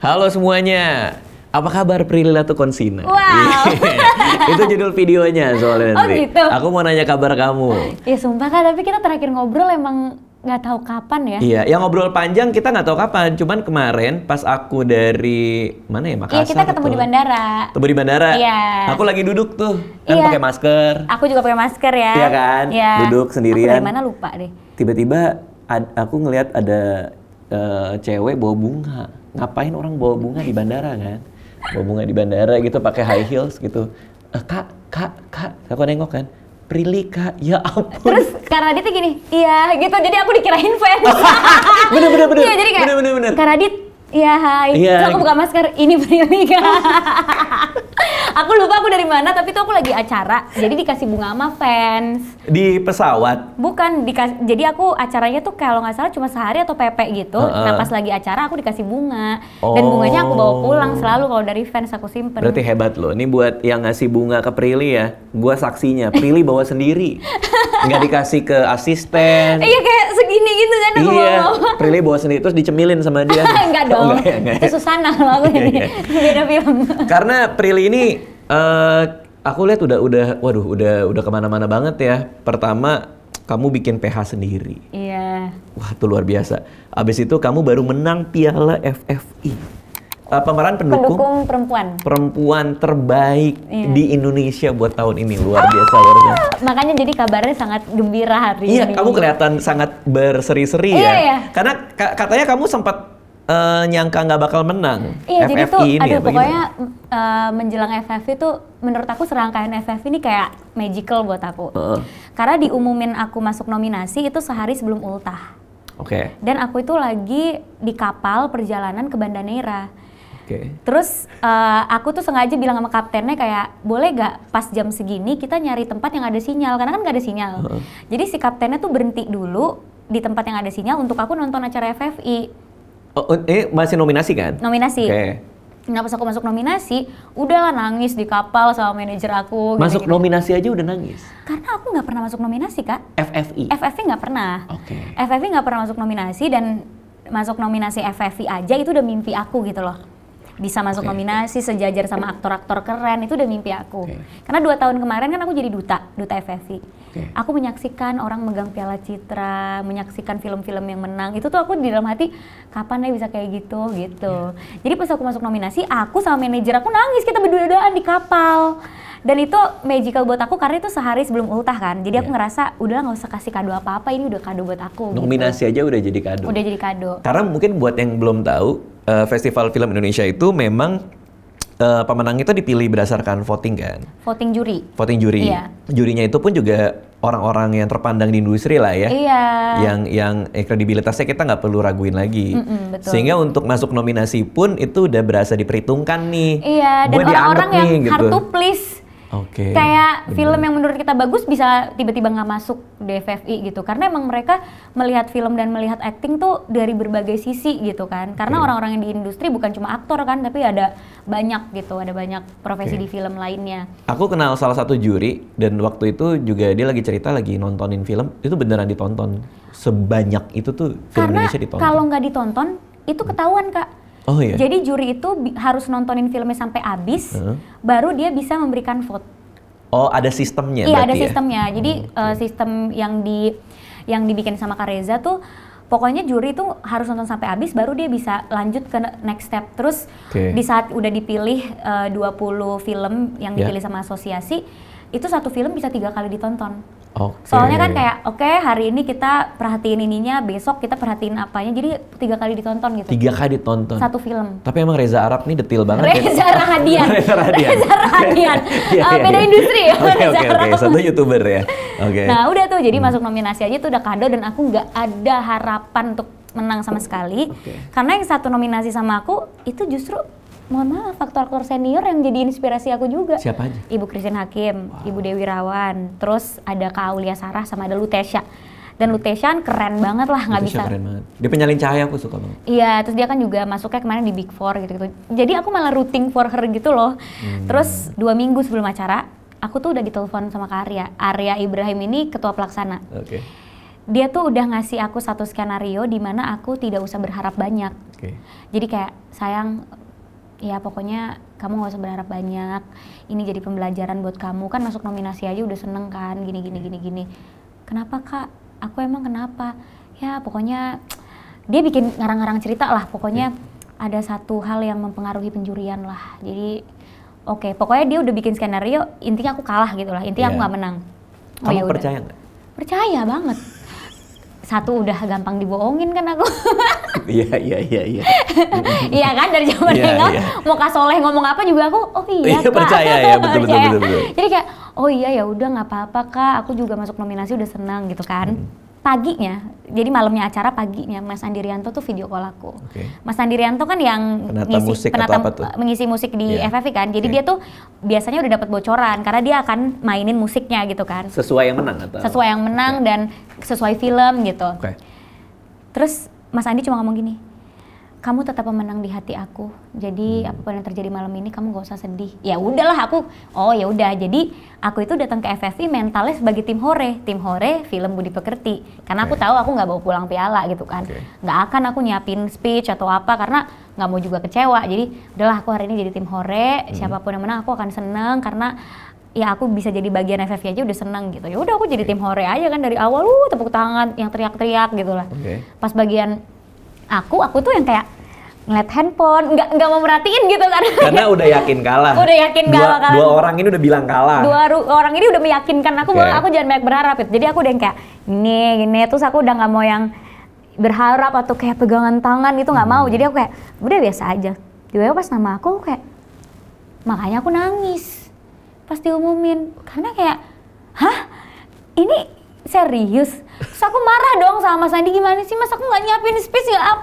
Halo semuanya, apa kabar Prilly Latuconsina? Wow. Itu judul videonya soalnya Oh, nanti. gitu. Aku mau nanya kabar kamu. Ya sumpah Kak, tapi kita terakhir ngobrol emang nggak tahu kapan ya. Iya, yang ngobrol panjang kita nggak tahu kapan. Cuman kemarin pas aku dari mana ya, Makassar. Iya, kita ketemu di bandara. Ketemu di bandara. Iya. Aku lagi duduk tuh, kan Iya. pakai masker. Aku juga pakai masker ya. Iya kan? Iya. Duduk sendirian. Aku dari mana lupa deh. Tiba-tiba aku ngelihat ada cewek bawa bunga. Ngapain orang bawa bunga di bandara kan? Bawa bunga di bandara gitu pakai high heels gitu. Kak. Aku nengok kan. Prilly Kak, ya ampun. Terus karena Radit gini, iya gitu, jadi aku dikirain fans. Bener. Iya, jadi kayak Bener. Kak Radit, iya hai. Iya. Terus aku buka masker, ini Prilly Kak. Aku lupa aku dari mana, tapi tuh aku lagi acara, jadi dikasih bunga sama fans. Di pesawat. Bukan, jadi aku acaranya tuh kalau nggak salah cuma sehari atau PP gitu. Nah pas lagi acara aku dikasih bunga. Dan bunganya aku bawa pulang selalu kalau dari fans aku simpen. Berarti hebat loh. Ini buat yang ngasih bunga ke Prilly ya. Gua saksinya. Prilly bawa sendiri. Nggak dikasih ke asisten. Iya kayak segini gitu kan aku Iya. bawa. Prilly bawa sendiri terus dicemilin sama dia. Enggak dong. Enggak. Itu Susana kalau aku ini. Beda film. Karena Prilly ini aku lihat udah kemana-mana banget ya. Pertama kamu bikin PH sendiri. Iya. Wah itu luar biasa. Abis itu kamu baru menang Piala FFI. Pemeran pendukung perempuan terbaik di Indonesia buat tahun ini. Luar biasa. Makanya jadi kabarnya sangat gembira hari ini. Iya, kamu kelihatan sangat berseri-seri ya. Iya. Karena katanya kamu sempat nyangka nggak bakal menang Iya, jadi FFI tuh, ini. aduh pokoknya menjelang FFI tuh menurut aku serangkaian FFI ini kayak magical buat aku. Karena diumumin aku masuk nominasi itu sehari sebelum ultah. Oke. Dan aku itu lagi di kapal perjalanan ke Banda Neira. Terus aku tuh sengaja bilang sama kaptennya kayak boleh gak pas jam segini kita nyari tempat yang ada sinyal, karena kan gak ada sinyal. Jadi si kaptennya tuh berhenti dulu di tempat yang ada sinyal untuk aku nonton acara FFI. Oh, ini masih nominasi kan? Nominasi. Oke. Nah pas aku masuk nominasi, udahlah nangis di kapal sama manajer aku. Masuk nominasi aja udah nangis? Karena aku nggak pernah masuk nominasi Kak. FFI? FFI nggak pernah. Oke. FFI nggak pernah masuk nominasi, dan masuk nominasi FFI aja itu udah mimpi aku gitu loh. Bisa masuk nominasi sejajar sama aktor-aktor keren, itu udah mimpi aku. Karena 2 tahun kemarin kan aku jadi duta FFI. Aku menyaksikan orang megang piala citra, menyaksikan film-film yang menang. Itu tuh aku di dalam hati, kapan ya bisa kayak gitu. Jadi pas aku masuk nominasi, aku sama manajer aku nangis, kita berdua-duaan di kapal. Dan itu magical buat aku karena itu sehari sebelum ultah kan. Jadi aku ngerasa udahlah nggak usah kasih kado apa-apa, ini udah kado buat aku. Nominasi aja udah jadi kado. Udah jadi kado. Karena mungkin buat yang belum tahu, Festival Film Indonesia itu memang pemenang itu dipilih berdasarkan voting kan? Voting juri. Voting juri. Iya. Jurinya itu pun juga orang-orang yang terpandang di industri lah ya. Iya. Yang kredibilitasnya kita nggak perlu raguin lagi. Betul. Sehingga untuk masuk nominasi pun itu udah berasa diperhitungkan nih. Iya, dan Gua orang-orang dianggap yang nih, hard gitu. to please. Kayak film yang menurut kita bagus bisa tiba-tiba nggak masuk di FFI gitu. Karena emang mereka melihat film dan melihat acting tuh dari berbagai sisi gitu kan. Karena orang-orang yang di industri bukan cuma aktor kan, tapi ada banyak gitu, ada banyak profesi di film lainnya. Aku kenal salah satu juri dan waktu itu juga dia lagi cerita lagi nontonin film, itu beneran ditonton sebanyak itu tuh film Karena Indonesia ditonton. kalau nggak ditonton itu ketahuan Kak. Oh iya. Jadi juri itu harus nontonin filmnya sampai habis, baru dia bisa memberikan vote. Oh ada sistemnya? Iya ada ya? sistemnya. Jadi sistem yang dibikin sama Kak Reza tuh, pokoknya juri tuh harus nonton sampai habis, baru dia bisa lanjut ke next step. Terus di saat udah dipilih 20 film yang dipilih sama asosiasi, itu satu film bisa 3 kali ditonton. Soalnya kan kayak hari ini kita perhatiin ininya, besok kita perhatiin apanya, jadi 3 kali ditonton gitu. 3 kali ditonton? Satu film. Tapi emang Reza Arab nih detil banget Reza Rahadian. Reza Rahadian. Beda industri ya. Oke. Satu YouTuber ya. Nah udah tuh, jadi masuk nominasi aja tuh udah kado, dan aku nggak ada harapan untuk menang sama sekali. Karena yang satu nominasi sama aku itu justru, mohon maaf, aktor-aktor senior yang jadi inspirasi aku juga. Siapa aja? Ibu Christine Hakim, Ibu Dewi Rawan, terus ada Kak Aulia Sarah sama ada Lutesya. Dan Lutesya kan keren banget lah, nggak bisa. Keren banget. Dia penyalin cahaya, aku suka banget. Iya, terus dia kan juga masuknya kemarin di Big Four gitu-gitu. Jadi aku malah rooting for her gitu loh. Terus 2 minggu sebelum acara, aku tuh udah ditelepon sama Kak Arya. Arya Ibrahim ini ketua pelaksana. dia tuh udah ngasih aku satu skenario di mana aku tidak usah berharap banyak. Jadi kayak sayang, ya pokoknya kamu nggak usah berharap banyak. Ini jadi pembelajaran buat kamu, kan masuk nominasi aja udah seneng kan, gini. Kenapa Kak? Aku emang kenapa? Ya pokoknya dia bikin ngarang-ngarang cerita lah. Pokoknya ada satu hal yang mempengaruhi penjurian lah. Jadi oke, pokoknya dia udah bikin skenario. Intinya aku kalah gitu lah. Intinya aku nggak menang. Kamu percaya nggak? Percaya banget. Satu udah gampang dibohongin kan aku. Iya. Iya kan dari zaman hangout mau Kak Soleh ngomong apa juga aku Kak. Percaya ya, betul. Jadi kayak ya udah nggak apa-apa Kak, aku juga masuk nominasi udah senang gitu kan. Paginya, jadi malamnya acara, paginya Mas Andi Rianto tuh video call aku. Mas Andi Rianto kan yang mengisi musik di FFI kan. Jadi dia tuh biasanya udah dapat bocoran karena dia akan mainin musiknya gitu kan. Sesuai yang menang atau? Sesuai yang menang dan sesuai film gitu. Terus Mas Andi cuma ngomong gini, kamu tetap pemenang di hati aku. Jadi apapun yang terjadi malam ini kamu gak usah sedih. Ya udahlah aku. Ya udah. Jadi aku itu datang ke FFI mentalnya sebagai tim hore film Budi Pekerti. Karena aku tahu aku nggak bawa pulang piala gitu kan. Nggak akan aku nyiapin speech atau apa karena nggak mau juga kecewa. Jadi udahlah aku hari ini jadi tim hore. Siapapun yang menang aku akan seneng karena ya aku bisa jadi bagian FFI aja udah seneng gitu. Ya udah aku jadi tim hore aja kan dari awal. Tepuk tangan yang teriak-teriak gitu lah. Pas bagian aku tuh yang kayak ngeliat handphone, nggak mau merhatiin gitu kan. Karena udah yakin kalah. Kan. Dua orang ini udah bilang kalah. Dua orang ini udah meyakinkan aku bahwa aku jangan banyak berharap gitu. Jadi aku udah yang kayak gini, terus aku udah nggak mau yang berharap atau kayak pegangan tangan itu nggak mau. Jadi aku kayak udah biasa aja. Juga pas nama aku kayak makanya aku nangis pas diumumin karena kayak ini serius. Terus aku marah dong sama Mas Andi, gimana sih Mas, aku nggak nyiapin speech nggak.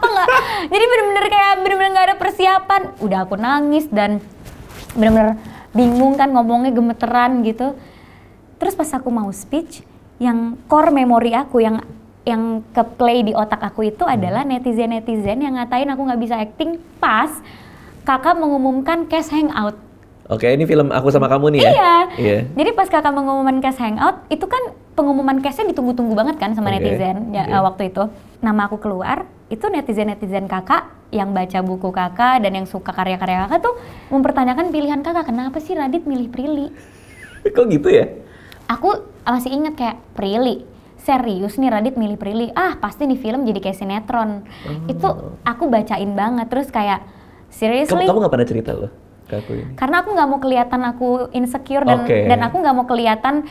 Jadi bener-bener nggak ada persiapan. Udah aku nangis dan bener-bener bingung kan ngomongnya gemeteran gitu. Terus pas aku mau speech, yang core memori aku yang ke play di otak aku itu adalah netizen yang ngatain aku nggak bisa acting pas kakak mengumumkan cast hangout. Ini film Aku Sama Kamu nih ya? Iya. Jadi pas kakak mengumumkan cast hangout, itu kan pengumuman castnya ditunggu-tunggu banget kan sama netizen waktu itu. Nama aku keluar, itu netizen kakak yang baca buku kakak dan yang suka karya-karya kakak tuh mempertanyakan pilihan kakak. Kenapa sih Radit milih Prilly? Kok gitu ya? Aku masih inget kayak Prilly. Serius nih Radit milih Prilly? Pasti nih film jadi kayak sinetron. Itu aku bacain banget. Terus kayak, seriously? Kamu gak pernah cerita loh? Karena aku nggak mau kelihatan aku insecure dan aku nggak mau kelihatan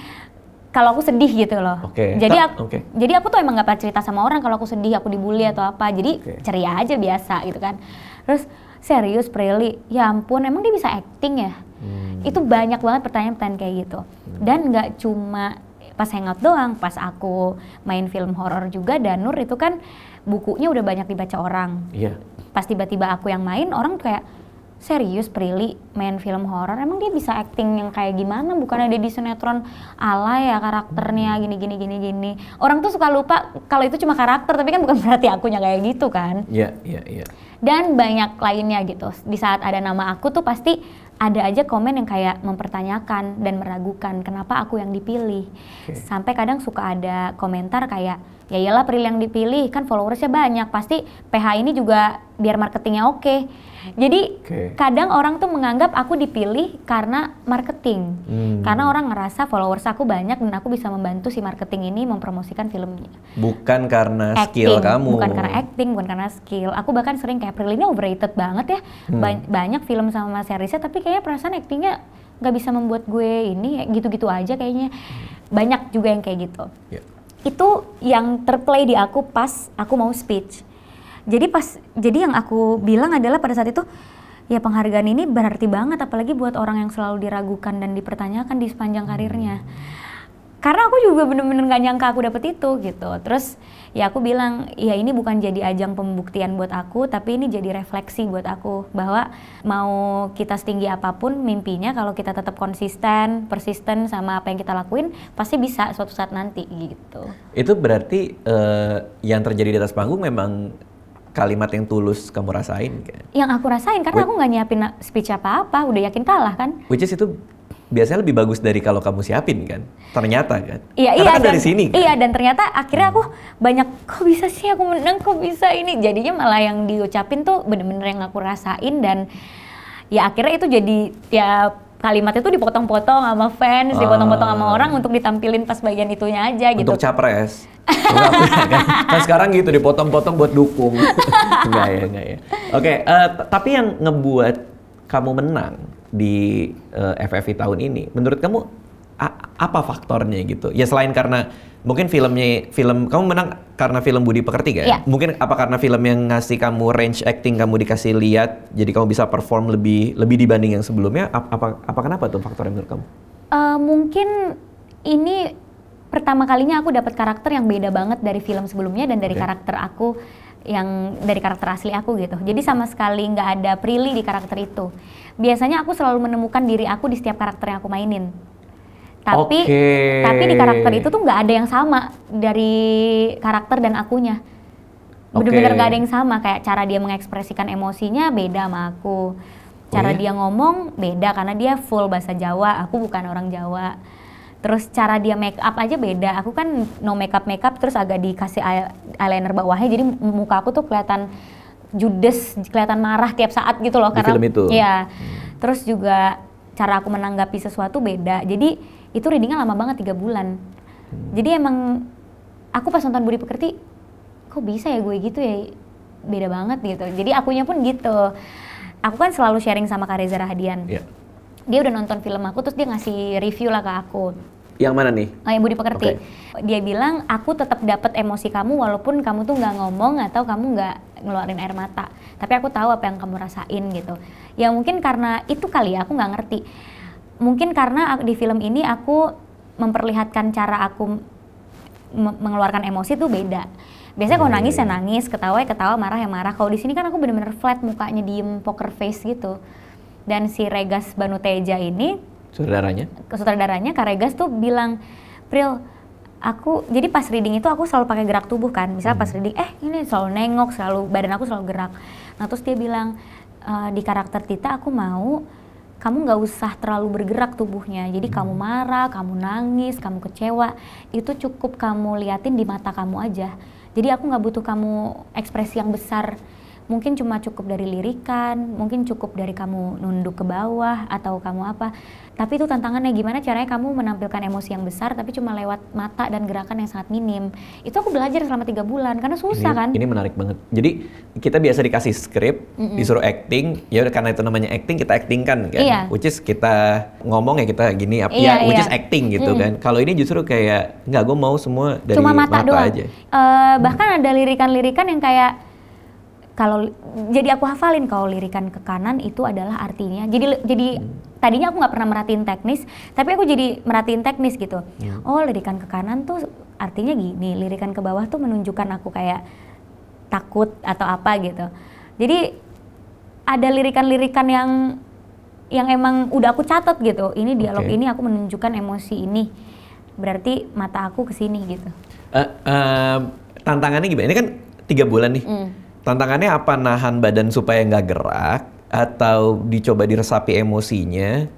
kalau aku sedih gitu loh. Jadi aku tuh emang nggak pernah cerita sama orang kalau aku sedih, aku dibully atau apa. Jadi ceria aja biasa gitu kan. Terus serius Prilly, ya ampun emang dia bisa acting ya? Itu banyak banget pertanyaan-pertanyaan kayak gitu. Dan nggak cuma pas hangout doang, pas aku main film horor juga, Danur itu kan bukunya udah banyak dibaca orang. Pas tiba-tiba aku yang main, orang kayak serius Prilly main film horor, emang dia bisa acting yang kayak gimana? Bukannya dia di sinetron alay ya karakternya gini. Orang tuh suka lupa kalau itu cuma karakter, tapi kan bukan berarti akunya kayak gitu kan. Iya. Dan banyak lainnya gitu. Di saat ada nama aku tuh pasti ada aja komen yang kayak mempertanyakan dan meragukan kenapa aku yang dipilih. Sampai kadang suka ada komentar kayak, ya iyalah Prilly yang dipilih, kan followersnya banyak, pasti PH ini juga biar marketingnya oke. Jadi kadang orang tuh menganggap aku dipilih karena marketing. Karena orang ngerasa followers aku banyak dan aku bisa membantu si marketing ini mempromosikan filmnya. Bukan karena skill kamu. Bukan karena acting, bukan karena skill. Aku bahkan sering kayak Prilly ini overrated banget ya. Banyak film sama seriesnya tapi kayaknya perasaan actingnya gak bisa membuat gue ini gitu-gitu aja kayaknya. Banyak juga yang kayak gitu. Itu yang terplay di aku pas aku mau speech. Jadi yang aku bilang adalah pada saat itu, ya penghargaan ini berarti banget apalagi buat orang yang selalu diragukan dan dipertanyakan di sepanjang karirnya. Karena aku juga bener-bener gak nyangka aku dapet itu gitu. Terus ya aku bilang, ya ini bukan jadi ajang pembuktian buat aku, tapi ini jadi refleksi buat aku bahwa mau kita setinggi apapun mimpinya, kalau kita tetap konsisten, persisten sama apa yang kita lakuin, pasti bisa suatu saat nanti gitu. Itu berarti yang terjadi di atas panggung memang kalimat yang tulus kamu rasain kan? Yang aku rasain karena aku nggak nyiapin speech apa-apa, udah yakin kalah kan? Which is itu biasanya lebih bagus dari kalau kamu siapin kan? Ternyata kan? Iya, Karena kan dari sini kan? Iya, dan ternyata akhirnya aku banyak, kok bisa sih aku menang, kok bisa ini. Jadinya malah yang diucapin tuh bener-bener yang aku rasain, dan ya akhirnya itu jadi ya kalimat itu dipotong-potong sama fans, dipotong-potong sama orang untuk ditampilin pas bagian itunya aja gitu. Untuk capres. Enggak punya kan? Kan sekarang gitu dipotong-potong buat dukung. Enggak ya. Oke, tapi yang ngebuat kamu menang di FFI tahun ini, menurut kamu apa faktornya gitu? Ya selain karena mungkin film kamu menang karena film Budi Pekerti kan? Iya. Mungkin apa karena film yang ngasih kamu range acting, kamu dikasih lihat, jadi kamu bisa perform lebih dibanding yang sebelumnya? Apa kenapa tuh faktornya menurut kamu? Mungkin ini pertama kalinya aku dapat karakter yang beda banget dari film sebelumnya dan dari karakter aku yang dari karakter asli aku gitu. Jadi sama sekali nggak ada Prilly di karakter itu. Biasanya aku selalu menemukan diri aku di setiap karakter yang aku mainin. Tapi di karakter itu tuh nggak ada yang sama dari karakter dan akunya. Bener-bener nggak ada yang sama, kayak cara dia mengekspresikan emosinya beda sama aku. Cara dia ngomong beda karena dia full bahasa Jawa, aku bukan orang Jawa. Terus cara dia make up aja beda, aku kan no make up terus agak dikasih eyeliner bawahnya, jadi muka aku tuh kelihatan judes, kelihatan marah tiap saat gitu loh. Di Karena film itu? Iya. Terus juga cara aku menanggapi sesuatu beda, jadi itu readingnya lama banget 3 bulan. Jadi emang aku pas nonton Budi Pekerti, kok bisa ya gue gitu ya, beda banget gitu. Jadi akunya pun gitu. Aku kan selalu sharing sama Kak Reza Rahadian. Yeah. Dia udah nonton film aku, terus dia ngasih review lah ke aku. Yang mana nih? Yang Budi Pekerti. Dia bilang, aku tetap dapat emosi kamu walaupun kamu tuh nggak ngomong atau kamu nggak ngeluarin air mata. Tapi aku tahu apa yang kamu rasain gitu. Ya mungkin karena itu kali ya, aku nggak ngerti. Mungkin karena di film ini aku memperlihatkan cara aku mengeluarkan emosi tuh beda. Biasanya kalau nangis ya nangis, ketawa ya ketawa, marah ya marah. Kalau di sini kan aku bener-bener flat, mukanya diem, poker face gitu. Dan si Regas Banuteja ini, sutradaranya Kak Regas tuh bilang, Pril, aku jadi pas reading itu aku selalu pakai gerak tubuh kan. Misalnya pas reading, ini selalu nengok, badan aku selalu gerak. Nah terus dia bilang, di karakter Tita aku mau kamu nggak usah terlalu bergerak tubuhnya. Jadi kamu marah, kamu nangis, kamu kecewa, itu cukup kamu liatin di mata kamu aja. Jadi aku nggak butuh kamu ekspresi yang besar. Mungkin cuma cukup dari lirikan, mungkin cukup dari kamu nunduk ke bawah atau kamu apa. Tapi itu tantangannya, gimana caranya kamu menampilkan emosi yang besar tapi cuma lewat mata dan gerakan yang sangat minim. Itu aku belajar selama 3 bulan karena susah kan. Ini menarik banget. Jadi kita biasa dikasih skrip, disuruh acting, ya udah karena itu namanya acting, kita actingkan kan. Iya. Which is kita ngomong ya kita gini, which is acting gitu kan. Kalau ini justru kayak, enggak, gue mau semua dari cuma mata doang aja. Bahkan ada lirikan-lirikan yang kayak, kalau jadi aku hafalin kalau lirikan ke kanan itu adalah artinya. Jadi tadinya aku nggak pernah merhatiin teknis, tapi aku jadi merhatiin teknis gitu. Oh, lirikan ke kanan tuh artinya gini, lirikan ke bawah tuh menunjukkan aku kayak takut atau apa gitu. Jadi ada lirikan-lirikan yang emang udah aku catat gitu. Ini dialog ini aku menunjukkan emosi ini. Berarti mata aku ke sini gitu. Tantangannya gimana? Ini kan 3 bulan nih. Tantangannya apa, nahan badan supaya nggak gerak atau dicoba diresapi emosinya?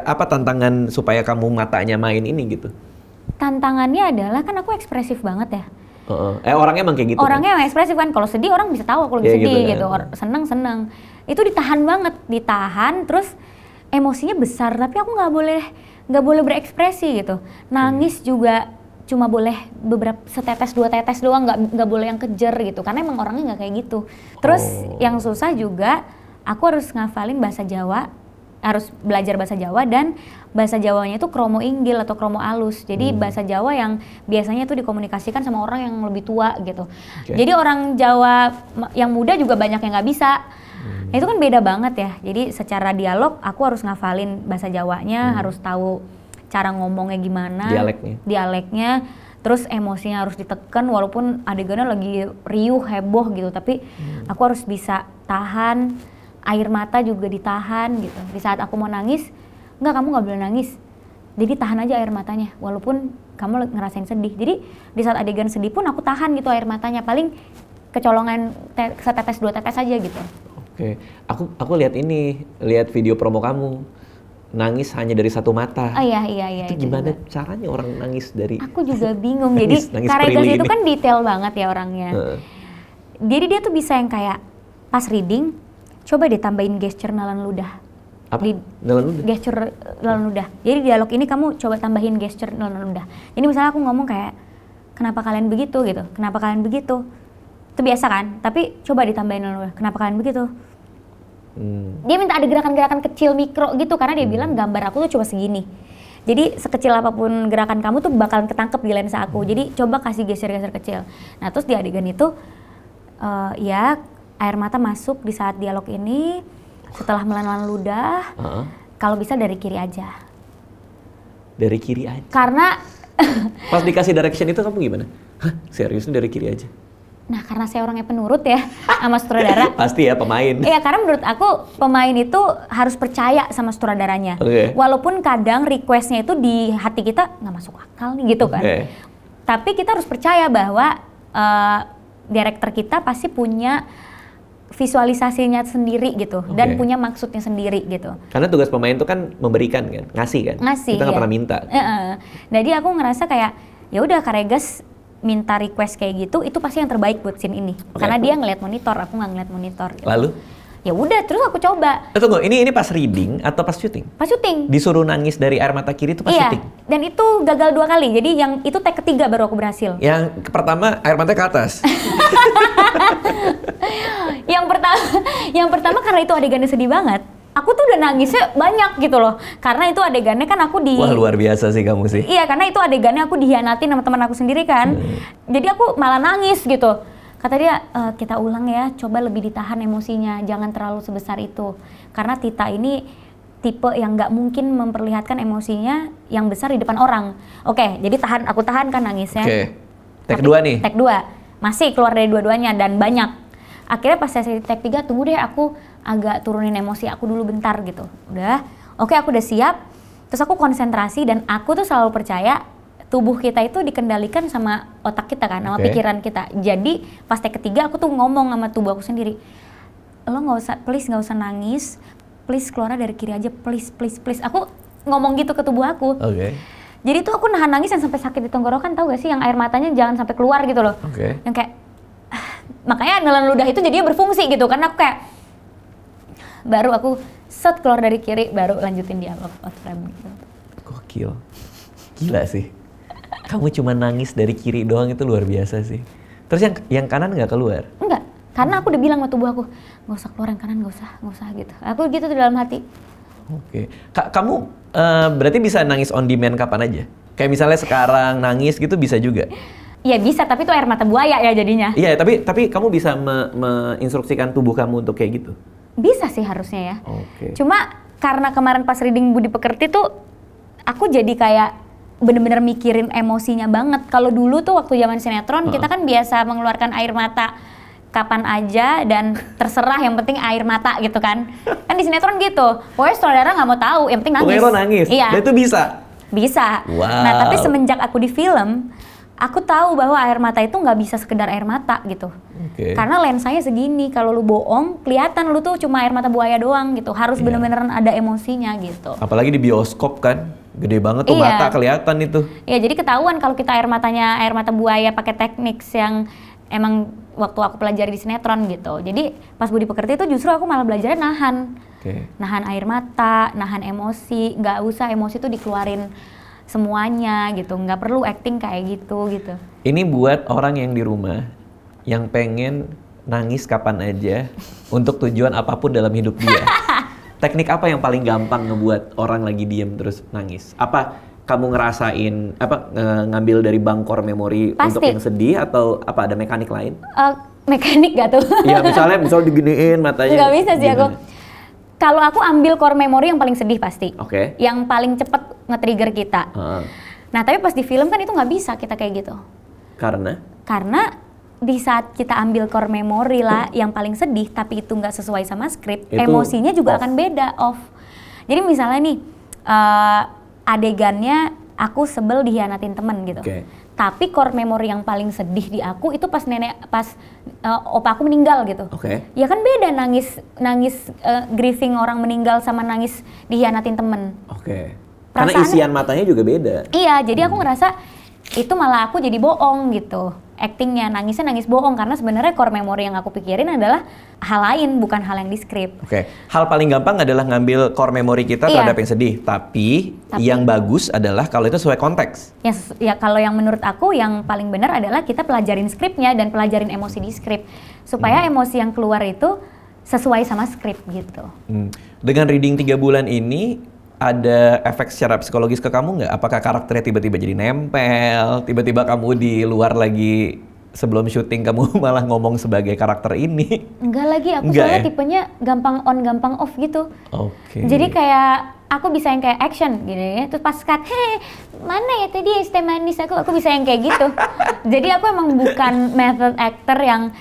Apa tantangan supaya kamu matanya main ini gitu? Tantangannya adalah kan aku ekspresif banget ya. Orangnya emang kayak gitu. Orangnya emang ekspresif kan. Kalau sedih orang bisa tahu aku lagi sedih gitu. Seneng. Itu ditahan banget, terus emosinya besar. Tapi aku nggak boleh berekspresi gitu. Nangis juga cuma boleh beberapa setetes 2 tetes doang, nggak boleh yang kejer gitu karena emang orangnya nggak kayak gitu. Terus yang susah juga aku harus ngafalin bahasa Jawa, harus belajar bahasa Jawa, dan bahasa Jawanya itu kromo inggil atau kromo alus. Jadi bahasa Jawa yang biasanya itu dikomunikasikan sama orang yang lebih tua gitu. Jadi orang Jawa yang muda juga banyak yang nggak bisa. Nah, itu kan beda banget ya. Jadi secara dialog aku harus ngafalin bahasa Jawanya, harus tahu cara ngomongnya gimana, dialeknya, terus emosinya harus ditekan walaupun adegannya lagi riuh, heboh gitu, tapi aku harus bisa tahan, air mata juga ditahan gitu. Di saat aku mau nangis, enggak, kamu nggak boleh nangis, jadi tahan aja air matanya walaupun kamu ngerasain sedih. Jadi di saat adegan sedih pun aku tahan gitu air matanya, paling kecolongan setetes 2 tetes aja gitu. Aku lihat video promo kamu. nangis hanya dari satu mata. Oh iya. Itu gimana caranya orang nangis dari? Aku juga bingung. Jadi Karagas itu kan detail banget ya orangnya. Jadi dia tuh bisa yang kayak pas reading, coba ditambahin gesture nelan ludah. Apa? Nelan ludah? Gesture nelan ludah. Jadi dialog ini kamu coba tambahin gesture nelan ludah. Jadi misalnya aku ngomong kayak, kenapa kalian begitu gitu? Kenapa kalian begitu? Itu biasa kan? Tapi coba ditambahin nelan ludah. Kenapa kalian begitu? Dia minta ada gerakan-gerakan kecil mikro gitu karena dia bilang gambar aku tuh cuma segini. Jadi sekecil apapun gerakan kamu tuh bakalan ketangkep di lensa aku. Jadi coba kasih geser-geser kecil. Nah terus di adegan itu ya air mata masuk di saat dialog ini setelah menelan ludah. Kalau bisa dari kiri aja. Dari kiri aja? Karena pas dikasih direction itu kamu gimana? Hah, seriusnya dari kiri aja? Nah karena saya orangnya penurut ya sama sutradara. Pasti ya pemain. Iya karena menurut aku pemain itu harus percaya sama sutradaranya. Walaupun kadang requestnya itu di hati kita nggak masuk akal nih gitu kan. Tapi kita harus percaya bahwa director kita pasti punya visualisasinya sendiri gitu dan punya maksudnya sendiri gitu. Karena tugas pemain itu kan memberikan kan, ngasih kan. Ngasih. Kita nggak pernah minta. Jadi aku ngerasa kayak ya udah Karagas minta request kayak gitu, itu pasti yang terbaik buat scene ini. Karena dia ngeliat monitor, aku nggak ngeliat monitor. Gitu. Lalu? Ya udah, terus aku coba. Tunggu, ini pas reading atau pas syuting? Pas syuting. Disuruh nangis dari air mata kiri itu pas syuting? Dan itu gagal 2 kali, jadi yang itu take ketiga baru aku berhasil. Yang pertama air mata ke atas? yang pertama karena itu adegannya sedih banget. Aku tuh udah nangisnya banyak gitu loh. Karena itu adegannya kan aku di... Wah luar biasa sih kamu sih. Iya karena itu adegannya aku dihianatin sama teman aku sendiri kan. Jadi aku malah nangis gitu. Kata dia, kita ulang ya, coba lebih ditahan emosinya. Jangan terlalu sebesar itu. Karena Tita ini tipe yang nggak mungkin memperlihatkan emosinya yang besar di depan orang. Oke, jadi aku tahan kan nangisnya. Take 2 nih? Take 2. Masih keluar dari dua-duanya dan banyak. Akhirnya pas sesi take 3, tunggu deh aku agak turunin emosi aku dulu bentar gitu. Udah, oke aku udah siap. Terus aku konsentrasi dan aku tuh selalu percaya tubuh kita itu dikendalikan sama otak kita kan, sama pikiran kita. Jadi pas take 3 aku tuh ngomong sama tubuh aku sendiri. Lo nggak usah, please nggak usah nangis. Please keluar dari kiri aja, please. Aku ngomong gitu ke tubuh aku. Jadi tuh aku nahan nangis yang sampai sakit di tenggorokan, tahu gak sih? Yang air matanya jangan sampai keluar gitu loh. Yang kayak makanya nelan ludah itu jadinya berfungsi gitu karena aku kayak baru aku set keluar dari kiri baru lanjutin dialog out frame gitu. Gokil. Gila sih. Kamu cuma nangis dari kiri doang itu luar biasa sih. Terus yang kanan nggak keluar? Enggak. Karena aku udah bilang sama tubuh aku, nggak usah keluar yang kanan, nggak usah gitu. Aku gitu di dalam hati. Kamu berarti bisa nangis on demand kapan aja? Kayak misalnya sekarang nangis gitu bisa juga? Iya bisa, tapi itu air mata buaya ya jadinya. Iya, tapi kamu bisa menginstruksikan tubuh kamu untuk kayak gitu? Bisa sih harusnya ya. Cuma karena kemarin pas reading Budi Pekerti tuh, aku jadi kayak bener-bener mikirin emosinya banget. Kalau dulu tuh waktu zaman sinetron, kita kan biasa mengeluarkan air mata kapan aja dan terserah yang penting air mata gitu kan. Kan di sinetron gitu. Pokoknya sutradara nggak mau tahu, yang penting nangis. Pokoknya lo nangis? Iya. Dan itu bisa? Bisa. Wow. Nah tapi semenjak aku di film, aku tahu bahwa air mata itu nggak bisa sekedar air mata gitu. Karena lensanya segini, kalau lu bohong, kelihatan lu tuh cuma air mata buaya doang gitu. Harus bener-bener ada emosinya gitu. Apalagi di bioskop kan, gede banget tuh mata kelihatan itu. Iya, jadi ketahuan kalau kita air mata buaya pakai teknik yang emang waktu aku pelajari di sinetron gitu. Jadi pas Budi Pekerti itu justru aku malah belajarnya nahan. Nahan air mata, nahan emosi, nggak usah emosi tuh dikeluarin semuanya gitu, nggak perlu acting kayak gitu. Ini buat orang yang di rumah yang pengen nangis kapan aja untuk tujuan apapun dalam hidup dia. Teknik apa yang paling gampang ngebuat orang lagi diem terus nangis? Apa kamu ngerasain ngambil dari bangkor memori untuk yang sedih atau apa ada mekanik lain? Mekanik gak tuh? Iya misal diginiin matanya. Nggak bisa sih aku. Kalau aku ambil core memory yang paling sedih pasti. Yang paling cepet nge-trigger kita. Nah tapi pas di film kan itu nggak bisa kita kayak gitu. Karena di saat kita ambil core memory lah yang paling sedih tapi itu nggak sesuai sama skrip, emosinya juga akan beda off. Jadi misalnya nih adegannya aku sebel dihianatin temen gitu. Tapi core memory yang paling sedih di aku itu pas opa aku meninggal gitu. Ya kan beda nangis grieving orang meninggal sama nangis dihianatin temen. Karena isian matanya juga beda. Iya, jadi aku ngerasa itu malah aku jadi bohong gitu. Actingnya nangisnya nangis bohong karena sebenarnya core memory yang aku pikirin adalah hal lain, bukan hal yang di skrip. Hal paling gampang adalah ngambil core memory kita terhadap yang sedih. Tapi yang bagus adalah kalau itu sesuai konteks. Ya kalau yang menurut aku yang paling benar adalah kita pelajarin skripnya dan pelajarin emosi di skrip supaya emosi yang keluar itu sesuai sama skrip gitu. Dengan reading 3 bulan ini ada efek secara psikologis ke kamu nggak? Apakah karakternya tiba-tiba jadi nempel? Tiba-tiba kamu di luar lagi sebelum syuting kamu malah ngomong sebagai karakter ini? Enggak lagi, aku soalnya tipenya gampang on, gampang off gitu. Jadi kayak aku bisa yang kayak action gini, terus pas cut, mana ya tadi es teh manis aku bisa yang kayak gitu. Jadi aku emang bukan method actor yang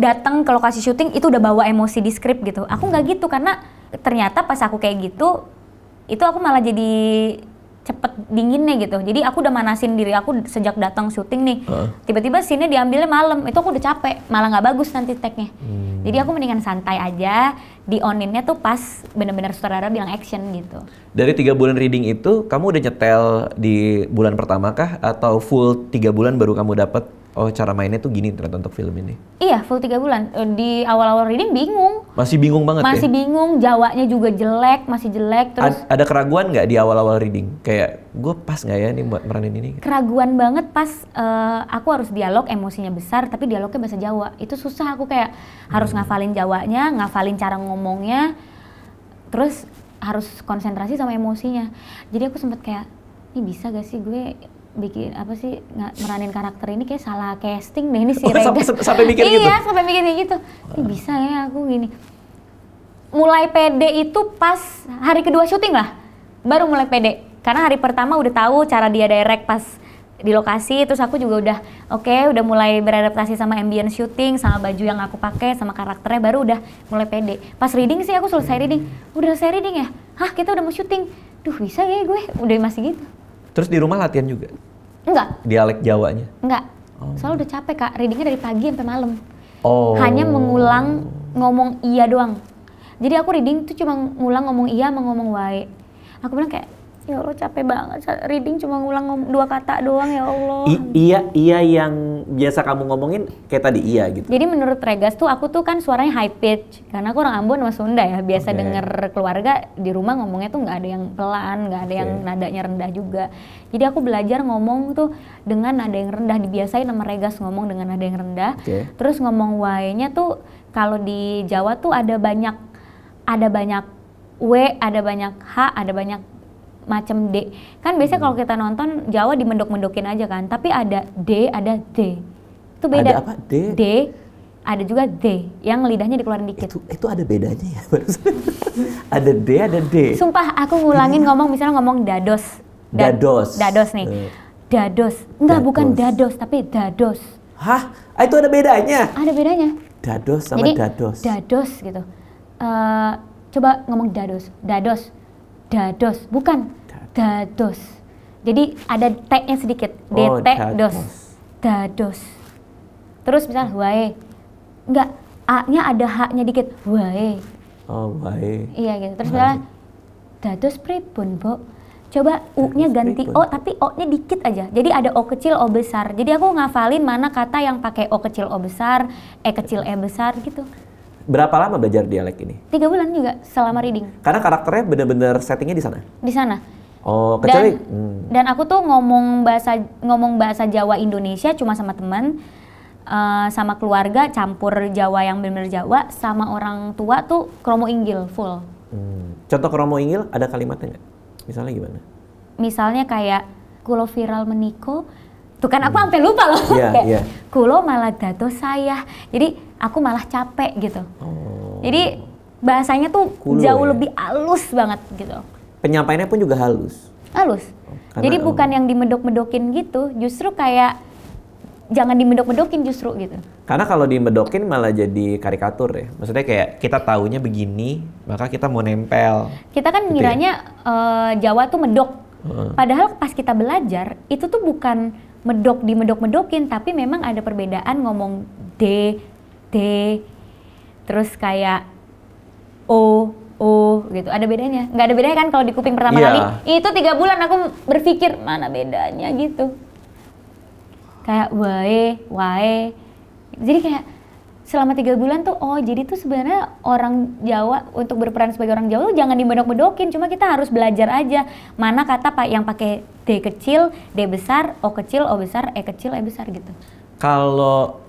datang ke lokasi syuting itu udah bawa emosi di skrip gitu. Aku nggak gitu karena ternyata pas aku kayak gitu itu aku malah jadi cepet dinginnya gitu. Jadi aku udah manasin diri aku sejak datang syuting nih. Tiba-tiba scene-nya diambilnya malam, itu aku udah capek, malah nggak bagus nanti tag-nya. Jadi aku mendingan santai aja, di on-in-nya tuh pas bener-bener sutradara bilang action gitu. Dari 3 bulan reading itu, kamu udah nyetel di bulan pertama kah? Atau full 3 bulan baru kamu dapet, oh cara mainnya tuh gini ternyata untuk film ini? Iya, full 3 bulan. Di awal-awal reading bingung. Masih bingung banget Masih bingung, Jawanya juga jelek, masih jelek. Terus ada keraguan nggak di awal-awal reading? Kayak, gue pas nggak ya nih buat meranin ini? Keraguan banget pas aku harus dialog, emosinya besar, tapi dialognya bahasa Jawa. Itu susah, aku kayak harus ngafalin Jawanya, ngafalin cara ngomongnya, terus harus konsentrasi sama emosinya. Jadi aku sempet kayak, ini bisa gak sih gue bikin apa sih meranin karakter ini kayak salah casting deh ini si Rega. Sampai mikir gitu? Iya, sampai mikir kayak gitu. Ini bisa ya aku gini. Mulai pede itu pas hari kedua syuting lah, baru mulai pede. Karena hari pertama udah tahu cara dia direct pas di lokasi, terus aku juga udah udah mulai beradaptasi sama ambience syuting, sama baju yang aku pakai, sama karakternya, baru udah mulai pede. Pas reading sih aku selesai reading, udah selesai reading ya? Hah, kita udah mau syuting? Duh bisa ya gue, udah masih gitu. Terus di rumah latihan juga? Enggak. Dialek Jawanya? Enggak. Soalnya udah capek Kak, readingnya dari pagi sampai malam. Hanya mengulang ngomong iya doang. Jadi aku reading tuh cuma ngulang ngomong iya sama ngomong wae. Aku bilang kayak, ya Allah capek banget, reading cuma ngulang 2 kata doang ya Allah. Iya yang biasa kamu ngomongin kayak tadi iya gitu? Jadi menurut Regas tuh aku tuh kan suaranya high pitch. Karena aku orang Ambon sama Sunda ya, biasa denger keluarga di rumah ngomongnya tuh gak ada yang pelan, gak ada yang nadanya rendah juga. Jadi aku belajar ngomong tuh dengan nada yang rendah, dibiasain sama Regas ngomong dengan nada yang rendah. Terus ngomong wae-nya tuh kalau di Jawa tuh ada banyak W, ada banyak H, ada banyak macam D. Kan biasanya kalau kita nonton Jawa dimendok-mendokin aja kan, tapi ada D, ada D. Itu beda. Ada apa? D? D, ada juga D, yang lidahnya dikeluarin dikit. Itu ada bedanya ya? Ada D, ada D. Sumpah aku ngulangin ngomong, misalnya ngomong dados. Dados nih. Dados. Enggak, bukan dados, tapi dados. Hah? Itu ada bedanya? Ada bedanya. Dados sama jadi, dados. Dados gitu. Coba ngomong dados. Dados, bukan dados. Jadi ada T-nya sedikit. DT, dos. Dados. Terus misalnya wae. Enggak, A-nya ada H-nya dikit. Wae. Wae. Iya gitu. Terus misalnya dados pripun, Bo? Coba U-nya ganti O, tapi O-nya dikit aja. Jadi ada O kecil, O besar. Jadi aku ngafalin mana kata yang pakai O kecil, O besar, E kecil, E besar gitu. Berapa lama belajar dialek ini? 3 bulan juga selama reading. Karena karakternya benar-benar settingnya di sana? Di sana. Kecuali dan aku tuh ngomong bahasa Jawa Indonesia cuma sama teman, sama keluarga campur Jawa yang benar-benar Jawa, sama orang tua tuh kromo inggil full. Contoh kromo inggil ada kalimatnya nggak? Misalnya gimana? Misalnya kayak kulo viral meniko. Tuh kan aku sampai lupa loh. Iya. Kulo malah dados saya. Jadi aku malah capek gitu. Jadi bahasanya tuh jauh lebih halus banget gitu. Penyampaiannya pun juga halus. Jadi bukan yang dimedok-medokin gitu, justru kayak jangan dimedok-medokin justru gitu. Karena kalau dimedokin malah jadi karikatur ya. Maksudnya kayak kita taunya begini, maka kita mau nempel. Kita kan ngiranya Jawa tuh medok. Padahal pas kita belajar itu tuh bukan medok-medokin, tapi memang ada perbedaan ngomong D, terus kayak O gitu. Ada bedanya? Nggak ada bedanya kan kalau di kuping pertama kali? Itu 3 bulan aku berpikir mana bedanya gitu. Kayak wae. Jadi kayak selama 3 bulan tuh, jadi tuh sebenarnya orang Jawa untuk berperan sebagai orang Jawa tuh jangan dimedok-medokin, cuma kita harus belajar aja mana kata yang pakai D kecil, D besar, O kecil, O besar, E kecil, E besar gitu. Kalau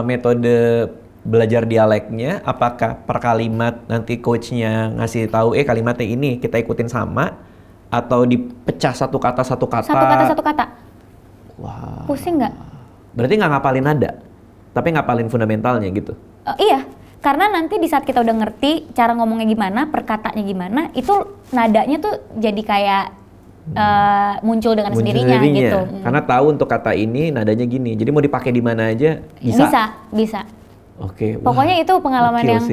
metode belajar dialeknya, apakah per kalimat nanti coachnya ngasih tahu kalimatnya ini kita ikutin sama, atau dipecah satu kata? Satu kata. Wah. Pusing nggak? Berarti nggak ngapalin nada, tapi ngapalin fundamentalnya gitu? Iya, karena nanti di saat kita udah ngerti cara ngomongnya gimana, perkataannya gimana, itu nadanya tuh jadi kayak muncul dengan sendirinya gitu. Karena tahu untuk kata ini nadanya gini, jadi mau dipakai di mana aja bisa. Oke. Pokoknya itu pengalaman yang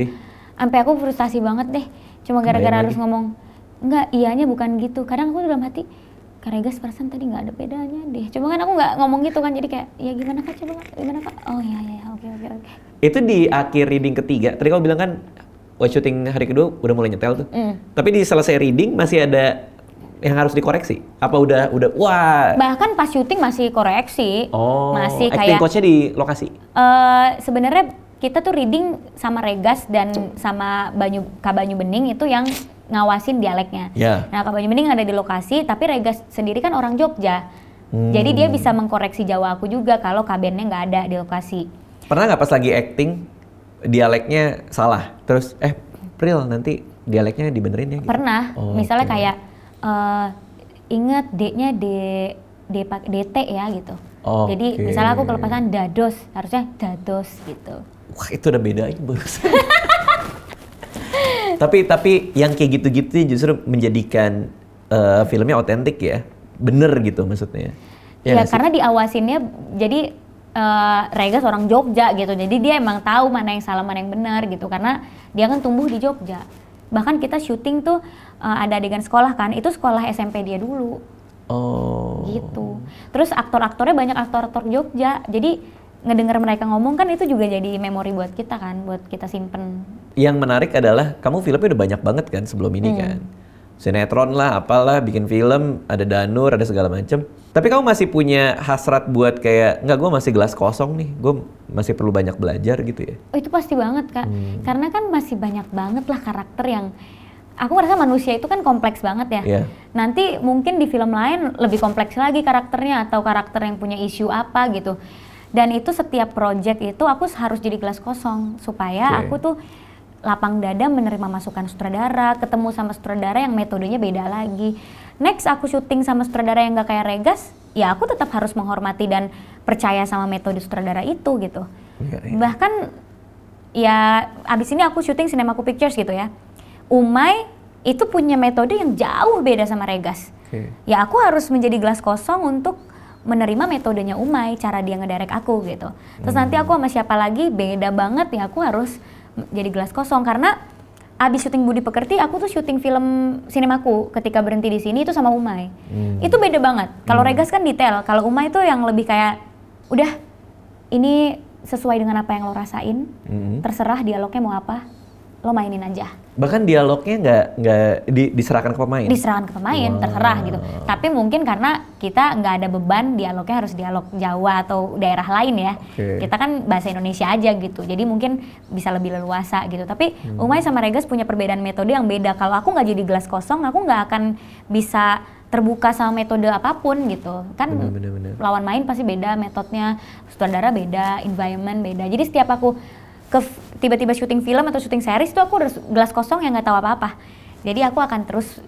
sampai aku frustasi banget deh. Cuma gara-gara harus ngomong, enggak, iyanya bukan gitu. Kadang aku dalam hati, Kak Regas perasaan tadi nggak ada bedanya deh. Cuma kan aku nggak ngomong gitu kan, jadi kayak, ya gimana Kak, coba gimana Kak? Oh iya, oke. Itu di akhir reading ketiga, tadi kamu bilang kan, syuting hari kedua udah mulai nyetel tuh. Tapi di selesai reading masih ada yang harus dikoreksi? Apa udah wah? Bahkan pas syuting masih koreksi. Masih acting kayak coachnya di lokasi? Sebenarnya kita tuh reading sama Regas dan sama Kak Banyu Bening itu yang ngawasin dialeknya. Nah, Kak Banyu Bening ada di lokasi, tapi Regas sendiri kan orang Jogja. Jadi dia bisa mengkoreksi Jawa aku juga kalau Kak Bennya nggak ada di lokasi. Pernah nggak pas lagi acting dialeknya salah? Terus Pril nanti dialeknya dibenerin ya? Gitu? Pernah. Misalnya kayak inget D-nya DT ya gitu. Jadi misalnya aku kelepasan dados, harusnya dados gitu. Wah, itu udah beda aja barusan. tapi yang kayak gitu-gitu justru menjadikan filmnya otentik ya. Bener gitu maksudnya. Ya karena diawasinnya, jadi Regas orang Jogja gitu. Jadi dia emang tahu mana yang salah, mana yang benar gitu. Karena dia kan tumbuh di Jogja. Bahkan kita syuting tuh ada adegan sekolah kan, itu sekolah SMP dia dulu. Gitu. Terus aktor-aktornya banyak aktor-aktor Jogja. Jadi ngedenger mereka ngomong kan itu juga jadi memori buat kita kan, buat kita simpen. Yang menarik adalah kamu filmnya udah banyak banget kan sebelum ini kan. Sinetron lah, apalah, bikin film, ada Danur, ada segala macem. Tapi kamu masih punya hasrat buat kayak, enggak, gue masih gelas kosong nih, gue masih perlu banyak belajar gitu ya? Itu pasti banget Kak, karena kan masih banyak banget lah karakter yang aku ngerasa manusia itu kan kompleks banget ya. Nanti mungkin di film lain lebih kompleks lagi karakternya, atau karakter yang punya isu apa gitu. Dan itu setiap project itu aku harus jadi gelas kosong supaya aku tuh lapang dada menerima masukan sutradara, ketemu sama sutradara yang metodenya beda lagi. Next aku syuting sama sutradara yang gak kayak Regas, ya aku tetap harus menghormati dan percaya sama metode sutradara itu gitu. Bahkan ya abis ini aku syuting Cinemaku Pictures gitu ya. Umay itu punya metode yang jauh beda sama Regas. Ya aku harus menjadi gelas kosong untuk menerima metodenya Umay, cara dia ngedirect aku gitu. Terus nanti aku sama siapa lagi beda banget ya, aku harus jadi gelas kosong. Karena abis syuting Budi Pekerti, aku tuh syuting film Cinemaku ketika berhenti di sini itu sama Umay. Itu beda banget. Kalau Regas kan detail, kalau Umay itu yang lebih kayak udah ini sesuai dengan apa yang lo rasain, terserah dialognya mau apa, lo mainin aja. Bahkan dialognya nggak diserahkan ke pemain? Diserahkan ke pemain, terserah gitu. Tapi mungkin karena kita nggak ada beban, dialognya harus dialog Jawa atau daerah lain ya. Kita kan bahasa Indonesia aja gitu, jadi mungkin bisa lebih leluasa gitu. Tapi Umay sama Regas punya perbedaan metode yang beda. Kalau aku nggak jadi gelas kosong, aku nggak akan bisa terbuka sama metode apapun gitu. Kan bener. Lawan main pasti beda metodenya, sutradara beda, environment beda. Jadi setiap aku tiba-tiba syuting film atau syuting series tuh aku udah gelas kosong yang nggak tahu apa-apa. Jadi aku akan terus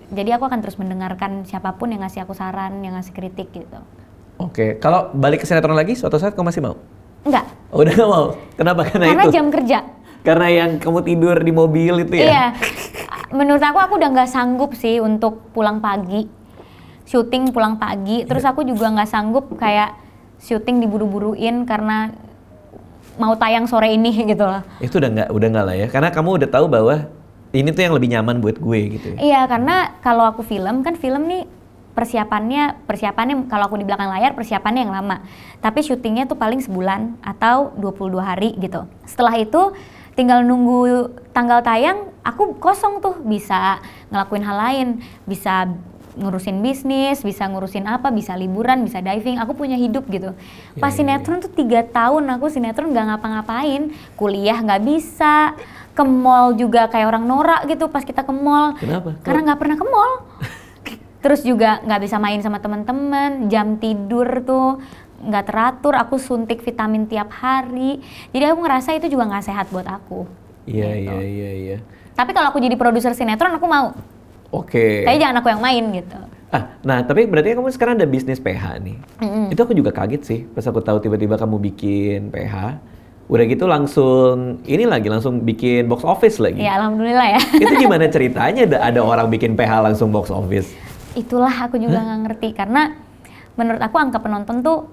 mendengarkan siapapun yang ngasih aku saran, yang ngasih kritik gitu. Oke, kalau balik ke sinetron lagi suatu saat kamu masih mau? Enggak. Udah nggak mau? Kenapa? Karena itu? Jam kerja. Karena yang kamu tidur di mobil itu ya? Iya. Menurut aku udah nggak sanggup sih untuk pulang pagi. Syuting pulang pagi, terus aku juga nggak sanggup kayak syuting diburu-buruin karena mau tayang sore ini gitu loh. Itu udah nggak lah ya, karena kamu udah tahu bahwa ini tuh yang lebih nyaman buat gue gitu ya. Iya, karena kalau aku film nih persiapannya kalau aku di belakang layar persiapannya yang lama. Tapi syutingnya tuh paling sebulan atau 22 hari gitu. Setelah itu tinggal nunggu tanggal tayang, aku kosong tuh, bisa ngelakuin hal lain, bisa ngurusin bisnis, bisa ngurusin apa, bisa liburan, bisa diving, aku punya hidup gitu. Pas sinetron tuh 3 tahun aku sinetron gak ngapa-ngapain, kuliah gak bisa, ke mall juga kayak orang norak gitu pas kita ke mall. Kenapa? Karena gak pernah ke mall. Terus juga gak bisa main sama teman-teman, jam tidur tuh nggak teratur, aku suntik vitamin tiap hari, jadi aku ngerasa itu juga nggak sehat buat aku. Iya. Tapi kalau aku jadi produser sinetron aku mau. Oke. Tapi jangan aku yang main gitu. Nah tapi berarti kamu sekarang ada bisnis PH nih. Itu aku juga kaget sih pas aku tahu tiba-tiba kamu bikin PH. Udah gitu langsung bikin box office lagi. Ya alhamdulillah ya. Itu gimana ceritanya ada orang bikin PH langsung box office? Itulah aku juga nggak ngerti, karena menurut aku angka penonton tuh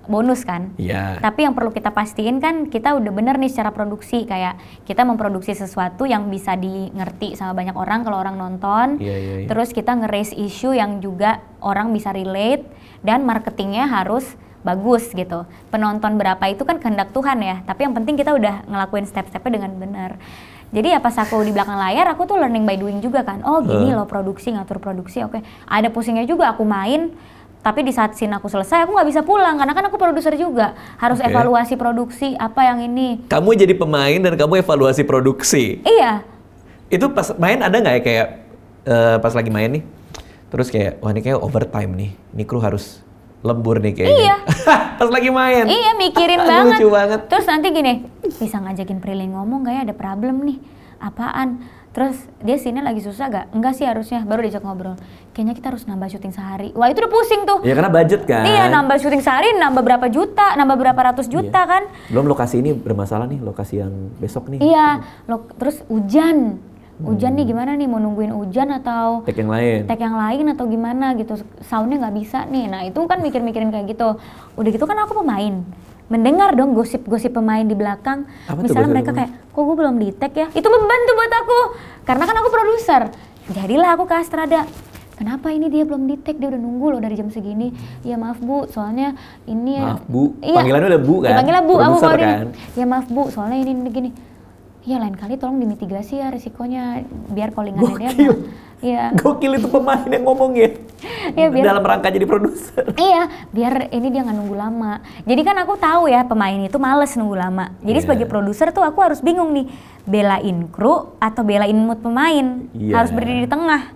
bonus kan. Iya. Tapi yang perlu kita pastiin kan kita udah bener nih secara produksi, kayak kita memproduksi sesuatu yang bisa dimengerti sama banyak orang kalau orang nonton. Iya. Terus kita nge-raise issue yang juga orang bisa relate, dan marketingnya harus bagus gitu. Penonton berapa itu kan kehendak Tuhan ya, tapi yang penting kita udah ngelakuin step-stepnya dengan benar. Jadi ya pas aku di belakang layar aku tuh learning by doing juga kan. Oh gini loh produksi, ngatur produksi, oke. Ada pusingnya juga aku main. Tapi di saat scene aku selesai, aku nggak bisa pulang karena kan aku produser juga, harus evaluasi produksi apa yang ini. Kamu jadi pemain dan kamu evaluasi produksi. Iya. Itu pas main ada nggak ya kayak pas lagi main nih, terus kayak wah ini kayak overtime nih, ini kru harus lembur nih kayaknya. Iya. Pas lagi main. Iya mikirin banget. Lucu banget. Terus nanti gini, bisa ngajakin Prilly ngomong nggak ya, ada problem nih, apaan? Terus dia scene-nya lagi susah gak? Enggak sih harusnya, baru diajak ngobrol. Kayaknya kita harus nambah syuting sehari. Wah itu udah pusing tuh. Ya karena budget kan. Iya nambah syuting sehari, nambah berapa juta, nambah berapa ratus juta kan. Belum lokasi ini bermasalah nih, lokasi yang besok nih. Iya, terus hujan. Hujan nih gimana nih, mau nungguin hujan atau take yang lain? Take yang lain atau gimana gitu, soundnya nggak bisa nih. Nah itu kan mikir-mikirin kayak gitu. Udah gitu kan aku pemain. Mendengar dong gosip-gosip pemain di belakang. Apa misalnya mereka kayak, kok gue belum di tag ya? Itu beban tuh buat aku, karena kan aku produser. Jadilah aku ke Astrada. Kenapa ini dia belum di tag? Dia udah nunggu loh dari jam segini. Ya maaf bu, soalnya ini. Maaf bu, iya, panggilannya udah bu kan? Ya, panggilan bu, aku mau kan? Ya maaf bu, soalnya ini gini. Ya lain kali tolong dimitigasi ya risikonya, biar callingannya dia. Iya. Gokil itu pemain yang ngomong ya. Iya, biar, dalam rangka jadi produser. Iya, biar ini dia nggak nunggu lama. Jadi kan aku tahu ya pemain itu males nunggu lama. Jadi sebagai produser tuh aku harus bingung nih, belain kru atau belain mood pemain. Harus berdiri di tengah.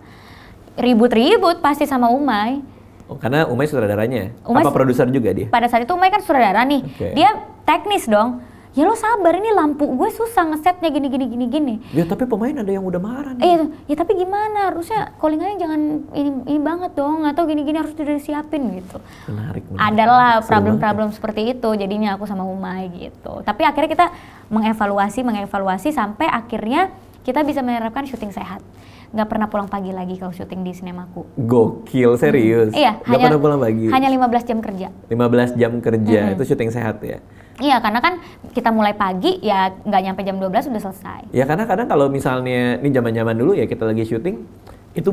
Ribut-ribut pasti sama Umay. Oh, karena Umay sutradaranya. Apa produser juga dia? Pada saat itu Umay kan sutradara nih. Dia teknis dong. Ya lo sabar, ini lampu gue susah ngesetnya gini. Ya tapi pemain ada yang udah marah nih. Ya tapi gimana, harusnya callingannya jangan ini banget dong, atau gini harus udah disiapin gitu. Menarik. Adalah problem-problem seperti itu jadinya aku sama Umay gitu. Tapi akhirnya kita mengevaluasi sampai akhirnya kita bisa menerapkan syuting sehat. Nggak pernah pulang pagi lagi kalau syuting di sinemaku. Gokil, serius? Iya, nggak pernah pulang pagi? Hanya 15 jam kerja. 15 jam kerja, itu syuting sehat ya? Iya, karena kan kita mulai pagi ya nggak nyampe jam 12 udah selesai. Ya karena kadang kalau misalnya, ini zaman-zaman dulu ya kita lagi syuting, itu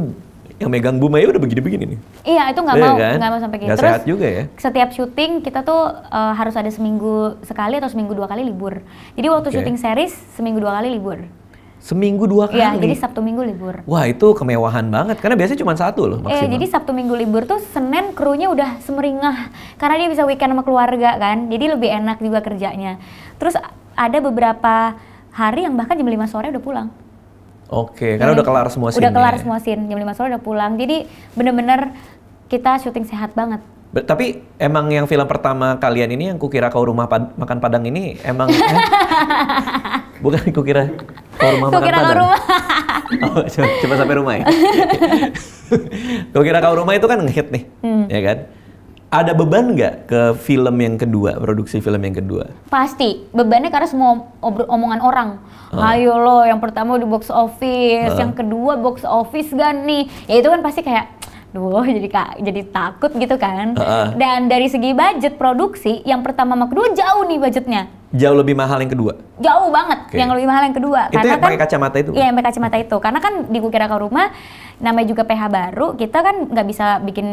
yang megang Bumaya udah begini-begini nih. Iya, itu nggak mau sampai gitu. Nggak sehat juga ya? Setiap syuting kita tuh harus ada seminggu sekali atau seminggu 2 kali libur. Jadi waktu syuting series, seminggu 2 kali libur. Seminggu 2 kali? Iya, jadi Sabtu Minggu libur. Wah itu kemewahan banget, karena biasanya cuma 1 loh maksimal. Jadi Sabtu Minggu libur tuh Senin krunya udah semeringah, karena dia bisa weekend sama keluarga kan, jadi lebih enak juga kerjanya. Terus ada beberapa hari yang bahkan jam 5 sore udah pulang. Oke, karena udah kelar semua scene. Udah kelar semua scene, jam 5 sore udah pulang, jadi bener-bener kita syuting sehat banget. Tapi emang yang film pertama kalian ini yang Kukira Kau Rumah Makan Padang ini emang bukan Kukira Kau Rumah Makan Padang. Oh, coba sampai rumah ya. Kukira Kau Rumah itu kan nge-hit nih, ya kan? Ada beban nggak ke film yang kedua, produksi film yang kedua? Pasti, bebannya karena semua omongan orang. Ayo lo, yang pertama di box office, yang kedua box office gak nih? Ya itu kan pasti kayak duh, jadi takut gitu kan. Dan dari segi budget produksi, yang pertama sama kedua jauh nih budgetnya. Jauh lebih mahal yang kedua? Jauh banget, yang lebih mahal yang kedua. Itu karena yang pakai kacamata itu? Iya, yang pakai kacamata itu. Karena kan di Kukira Kau Rumah, namanya juga PH baru, kita kan nggak bisa bikin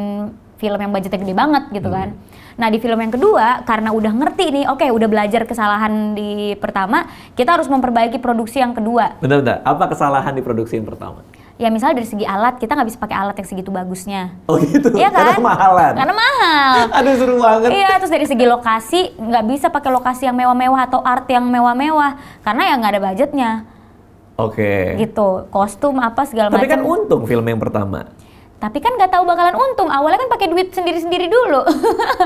film yang budgetnya gede banget gitu kan. Nah di film yang kedua, karena udah ngerti nih, oke, udah belajar kesalahan di pertama, kita harus memperbaiki produksi yang kedua. Bentar, apa kesalahan di produksi yang pertama? Ya misalnya dari segi alat, kita nggak bisa pakai alat yang segitu bagusnya. Oh gitu? Iya kan? Karena kemahalan? Karena mahal. Aduh seru banget. Iya, terus dari segi lokasi, nggak bisa pakai lokasi yang mewah-mewah atau art yang mewah-mewah. Karena ya nggak ada budgetnya. Oke. Gitu, kostum apa segala macam. Tapi kan untung film yang pertama. Tapi kan nggak tahu bakalan untung. Awalnya kan pakai duit sendiri-sendiri dulu.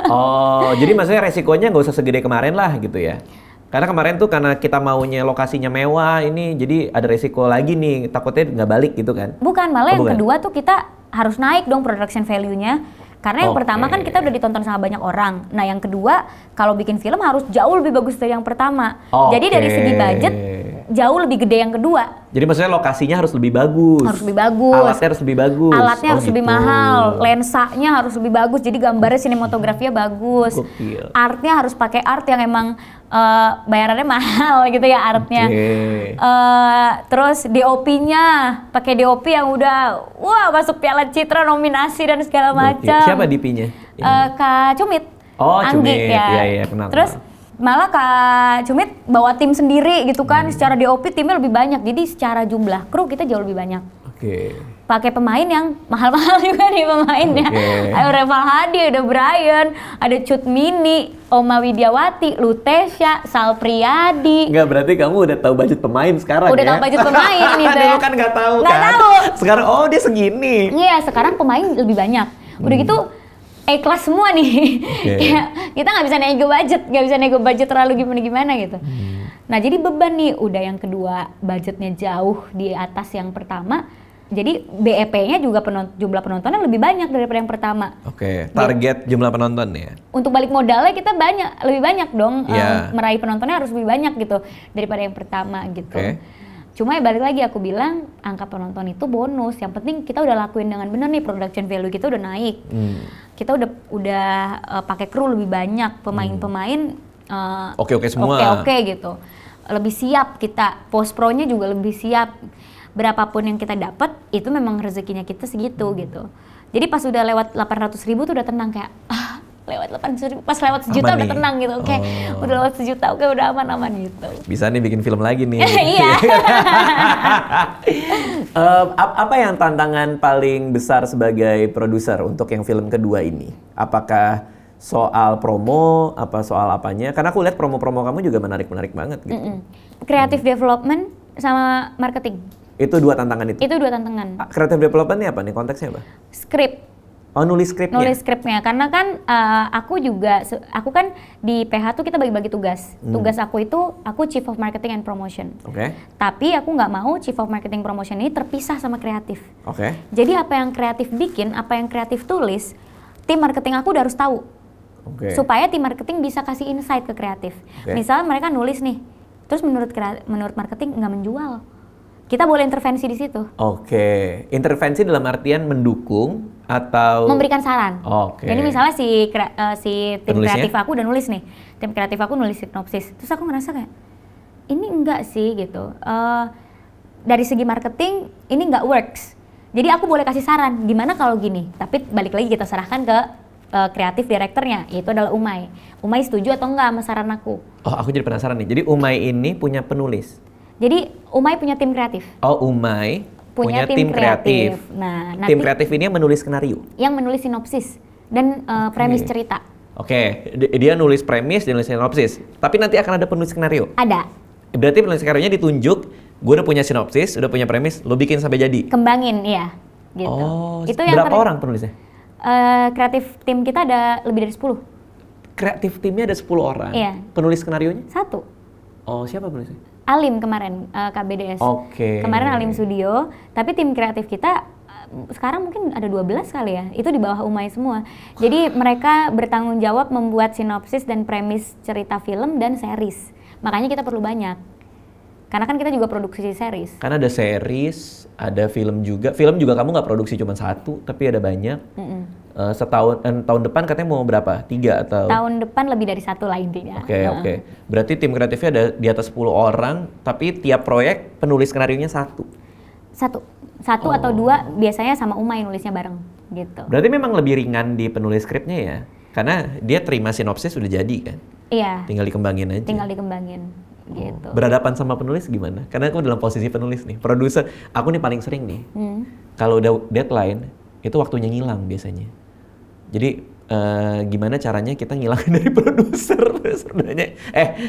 Oh, jadi maksudnya resikonya nggak usah segede kemarin lah gitu ya? Karena kemarin tuh karena kita maunya lokasinya mewah ini, jadi ada resiko lagi nih, takutnya nggak balik gitu kan? Bukan, malah yang kedua tuh kita harus naik dong production value-nya. Karena yang pertama kan kita udah ditonton sama banyak orang. Nah yang kedua, kalau bikin film harus jauh lebih bagus dari yang pertama. Jadi dari segi budget, jauh lebih gede yang kedua. Jadi maksudnya lokasinya harus lebih bagus. Harus lebih bagus. Alatnya harus lebih bagus. Alatnya harus lebih mahal. Lensanya harus lebih bagus. Jadi gambarnya sinematografinya bagus. Gokil. Artnya harus pakai art yang emang bayarannya mahal gitu ya artnya. Terus DOP-nya pakai DOP yang udah masuk Piala Citra, nominasi dan segala macam. Siapa DP-nya? Kak Cumit. Oh, Anggi, Cumit. ya. Iya, kenal. Terus malah Kak Cumit bawa tim sendiri gitu kan. Secara DOP timnya lebih banyak. Jadi secara jumlah kru kita jauh lebih banyak. Oke. Pakai pemain yang mahal-mahal juga nih pemainnya. Ada Reval Hadi, ada Brian, ada Cut Mini, Oma Widiawati, Lutesya, Sal Priadi. Enggak, berarti kamu udah tahu budget pemain sekarang udah ya? tahu budget pemain gitu ya. Dulu kan nggak tahu Nggak kan? tahu. Sekarang dia segini. Iya, sekarang pemain lebih banyak. Udah gitu kelas semua nih. Kita nggak bisa nego budget terlalu gimana-gimana gitu. Nah jadi beban nih, udah yang kedua budgetnya jauh di atas yang pertama. Jadi BEP-nya juga jumlah penontonnya lebih banyak daripada yang pertama. Oke, target jumlah penonton ya? Untuk balik modalnya kita lebih banyak dong. Meraih penontonnya harus lebih banyak gitu daripada yang pertama gitu. Cuma ya balik lagi aku bilang angka penonton itu bonus. Yang penting kita udah lakuin dengan benar nih, production value kita udah naik. Kita udah pakai kru lebih banyak, pemain-pemain oke semua. Oke gitu. Lebih siap kita, post pro-nya juga lebih siap. Berapapun yang kita dapat itu memang rezekinya kita segitu gitu. Jadi pas udah lewat 800.000 tuh udah tenang kayak lewat 800.000, pas lewat sejuta udah tenang gitu. Oke, udah lewat sejuta, oke udah aman-aman gitu. Bisa nih bikin film lagi nih. Iya. Apa yang tantangan paling besar sebagai produser untuk yang film kedua ini? Apakah soal promo, apa soal apanya? Karena aku lihat promo-promo kamu juga menarik-menarik banget gitu. Creative development sama marketing. Itu dua tantangan itu? Itu dua tantangan. Creative development ini apa nih? Konteksnya apa? Skrip. Oh, nulis skripnya? Nulis skripnya, karena kan aku kan di PH tuh kita bagi-bagi tugas. Tugas aku itu, aku Chief of Marketing and Promotion. Tapi aku nggak mau Chief of Marketing Promotion ini terpisah sama kreatif. Jadi apa yang kreatif bikin, apa yang kreatif tulis, tim marketing aku udah harus tahu. Supaya tim marketing bisa kasih insight ke kreatif. Misalnya mereka nulis nih, terus menurut marketing nggak menjual. Kita boleh intervensi di situ. Intervensi dalam artian mendukung atau memberikan saran. Jadi misalnya si tim penulisnya? kreatif aku udah nulis nih, tim kreatif aku nulis sinopsis, terus aku ngerasa kayak ini enggak sih gitu. Dari segi marketing ini nggak works. Jadi aku boleh kasih saran, gimana kalau gini? Tapi balik lagi kita serahkan ke kreatif direkturnya, yaitu adalah Umay. Umay setuju atau enggak sama saran aku? Aku jadi penasaran nih. Jadi Umay ini punya penulis? Jadi Umay punya tim kreatif. Umay punya tim kreatif. Nah, tim kreatif ini yang menulis skenario? Yang menulis sinopsis dan premis cerita. Dia nulis premis, dia nulis sinopsis. Tapi nanti akan ada penulis skenario? Ada. Berarti penulis skenario-nya ditunjuk, gue udah punya sinopsis, udah punya premis, lo bikin sampai jadi? Kembangin, iya. Gitu. Itu berapa orang penulisnya? Kreatif tim kita ada lebih dari 10. Kreatif timnya ada 10 orang? Iya. Penulis skenarionya? 1. Siapa penulisnya? Alim kemarin, KBDS. Kemarin Alim Studio, tapi tim kreatif kita sekarang mungkin ada 12 kali ya. Itu di bawah Umay semua. Jadi mereka bertanggung jawab membuat sinopsis dan premis cerita film dan series. Makanya kita perlu banyak. Karena kan kita juga produksi series. Karena ada series, ada film juga. Film juga kamu nggak produksi cuma satu, tapi ada banyak. tahun depan katanya mau berapa? 3 atau? Tahun depan lebih dari 1 lah intinya. Oke. Berarti tim kreatifnya ada di atas 10 orang, tapi tiap proyek penulis skenarionya 1? Satu atau 2 biasanya sama Umay nulisnya bareng gitu. Berarti memang lebih ringan di penulis skripnya ya? Karena dia terima sinopsis sudah jadi kan? Iya. Tinggal dikembangin aja. Tinggal dikembangin gitu. Berhadapan sama penulis gimana? Karena aku dalam posisi penulis nih, produser. Aku nih paling sering nih, kalau udah deadline, itu waktunya ngilang biasanya. Jadi gimana caranya kita ngilangin dari produser? Sebenarnya,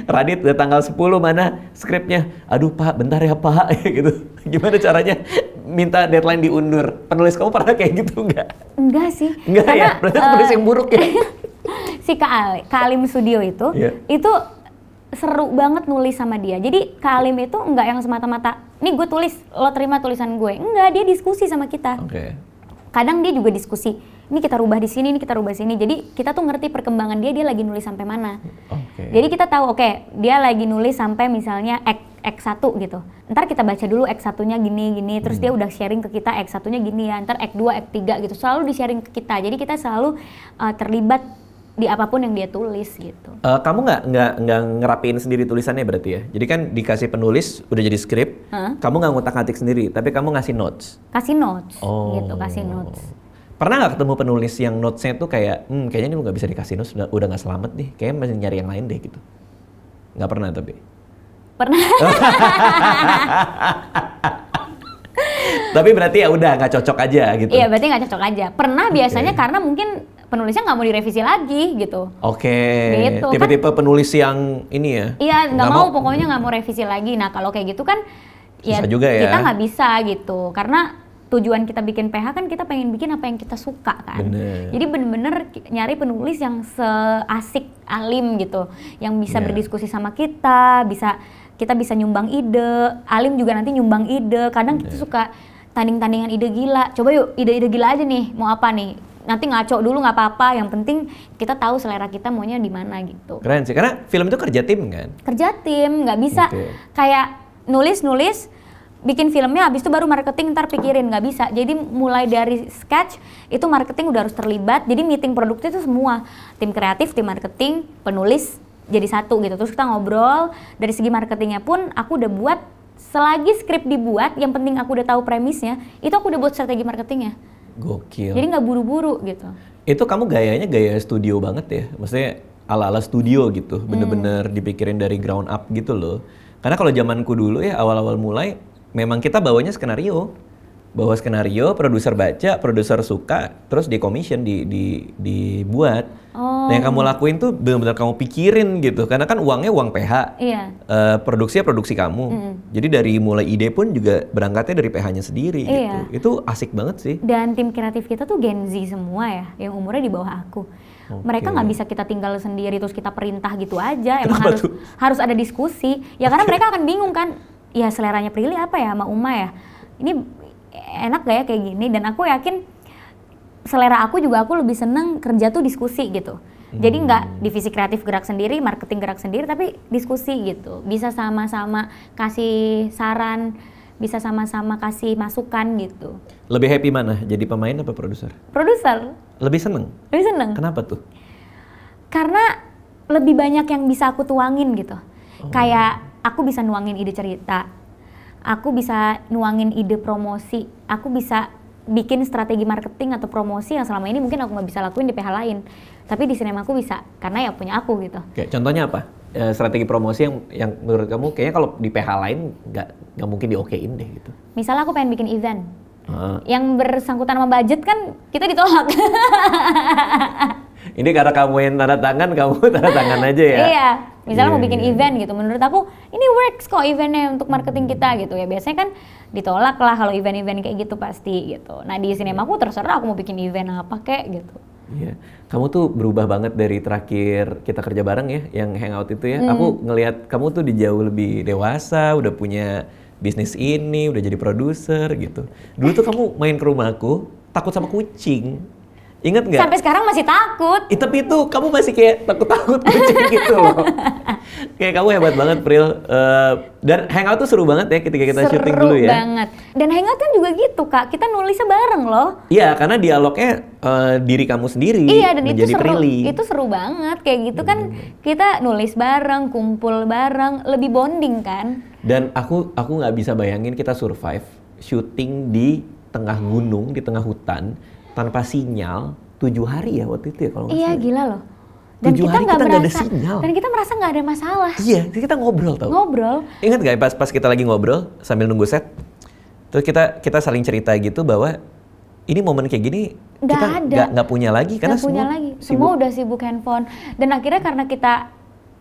Radit udah tanggal 10 mana skripnya? Aduh Pak, bentar ya Pak, gitu. Gimana caranya minta deadline diundur? Penulis kamu pernah kayak gitu nggak? Enggak sih. Enggak ya? Berarti penulis yang buruk ya? Si Kak Alim Studio itu, itu seru banget nulis sama dia. Jadi Kak Alim itu enggak yang semata-mata, nih gue tulis, lo terima tulisan gue. Enggak, dia diskusi sama kita. Kadang dia juga diskusi, ini kita rubah di sini, ini kita rubah sini. Jadi kita tuh ngerti perkembangan dia lagi nulis sampai mana. Jadi kita tahu, dia lagi nulis sampai misalnya X1 gitu. Ntar kita baca dulu X1-nya gini, terus dia udah sharing ke kita X1-nya gini ya, ntar X2, X3 gitu. Selalu di-sharing ke kita, jadi kita selalu terlibat di apapun yang dia tulis gitu. Kamu nggak ngerapiin sendiri tulisannya berarti ya? Jadi kan dikasih penulis, udah jadi skrip, kamu nggak ngutak-ngatik sendiri, tapi kamu ngasih notes? Kasih notes, gitu, kasih notes. Pernah nggak ketemu penulis yang notesnya tuh kayak, kayaknya ini nggak bisa dikasih notes, udah nggak selamat nih, kayaknya masih nyari yang lain deh gitu? Nggak pernah tapi? Pernah. Tapi berarti ya udah nggak cocok aja gitu? Iya, berarti nggak cocok aja. Pernah biasanya karena mungkin penulisnya nggak mau direvisi lagi gitu. Gitu. Tipe-tipe kan, penulis yang ini ya? Iya, nggak mau, pokoknya nggak mau revisi lagi. Nah kalau kayak gitu kan, ya juga ya? Kita nggak bisa gitu. Karena tujuan kita bikin PH kan kita pengen bikin apa yang kita suka kan. Jadi bener-bener nyari penulis yang seasik Alim gitu, yang bisa berdiskusi sama kita, kita bisa nyumbang ide, Alim juga nanti nyumbang ide. Kadang kita suka tanding-tandingan ide gila. Coba yuk ide-ide gila aja nih, mau apa nih? Nanti ngaco dulu nggak apa-apa, yang penting kita tahu selera kita maunya di mana gitu. Keren sih, karena film itu kerja tim kan? Kerja tim, nggak bisa kayak nulis, bikin filmnya, habis itu baru marketing ntar pikirin, nggak bisa. Jadi mulai dari sketch itu marketing udah harus terlibat. Jadi meeting produknya itu semua tim kreatif, tim marketing, penulis jadi satu gitu. Terus kita ngobrol dari segi marketingnya pun aku udah buat, selagi skrip dibuat, yang penting aku udah tahu premisnya, itu aku udah buat strategi marketingnya. Gokil. Jadi nggak buru-buru gitu. Itu kamu gayanya gaya studio banget ya, maksudnya ala-ala studio gitu, bener-bener dipikirin dari ground up gitu loh. Karena kalau zamanku dulu ya awal-awal mulai, memang kita bawanya skenario, produser baca, produser suka, terus di commission, dibuat. Nah yang kamu lakuin tuh benar-benar kamu pikirin gitu, karena kan uangnya uang PH, produksinya produksi kamu. Jadi dari mulai ide pun juga berangkatnya dari PH-nya sendiri gitu. Itu asik banget sih. Dan tim kreatif kita tuh Gen Z semua ya, yang umurnya di bawah aku. Mereka nggak bisa kita tinggal sendiri terus kita perintah gitu aja. Emang harus ada diskusi. Ya karena mereka akan bingung kan. Ya seleranya Prilly apa ya sama Uma ya, ini enak gak ya kayak gini, dan aku yakin selera aku juga, aku lebih seneng kerja tuh diskusi gitu. Jadi nggak divisi kreatif gerak sendiri, marketing gerak sendiri, tapi diskusi gitu, bisa sama-sama kasih saran, bisa sama-sama kasih masukan gitu. Lebih happy mana, jadi pemain apa produser? Produser. Lebih seneng? Lebih seneng. Kenapa tuh? Karena lebih banyak yang bisa aku tuangin gitu. Kayak aku bisa nuangin ide cerita, aku bisa nuangin ide promosi, aku bisa bikin strategi marketing atau promosi yang selama ini mungkin aku nggak bisa lakuin di PH lain. Tapi di sinema aku bisa, karena ya punya aku gitu. Oke, contohnya apa? Strategi promosi yang menurut kamu kayaknya kalau di PH lain nggak mungkin diokein deh gitu. Misalnya aku pengen bikin event, yang bersangkutan sama budget kan kita ditolak. Ini karena kamu yang tanda tangan aja ya? Iya, misalnya mau bikin event gitu, menurut aku ini works kok eventnya untuk marketing kita gitu ya. Biasanya kan ditolak lah kalau event-event kayak gitu pasti gitu. Nah di sinema aku terserah aku mau bikin event apa kek gitu. Iya, kamu tuh berubah banget dari terakhir kita kerja bareng ya, yang hangout itu ya. Aku ngelihat kamu tuh jauh lebih dewasa, udah punya bisnis ini, udah jadi produser gitu. Dulu tuh kamu main ke rumahku takut sama kucing. Ingat nggak? Sampai sekarang masih takut. Tapi itu kamu masih kayak takut-takut kucing gitu loh. Kayak kamu hebat banget, Pril. Dan hangout tuh seru banget ya ketika kita syuting dulu ya. Seru banget. Dan hangout kan juga gitu, Kak. Kita nulisnya bareng loh. Iya, karena dialognya diri kamu sendiri dan menjadi itu seru. Prilly. Itu seru banget. Kayak gitu kan kita nulis bareng, kumpul bareng, lebih bonding kan. Dan aku nggak bisa bayangin kita survive syuting di tengah gunung, di tengah hutan, tanpa sinyal 7 hari ya waktu itu ya kalau nggak salah. Iya, gila loh. Dan kita nggak ada sinyal. Dan kita merasa nggak ada masalah. Iya, kita ngobrol tau. Ngobrol. Ingat gak pas kita lagi ngobrol sambil nunggu set, terus kita saling cerita gitu bahwa ini momen kayak gini nggak punya lagi karena semua udah sibuk handphone. Dan akhirnya karena kita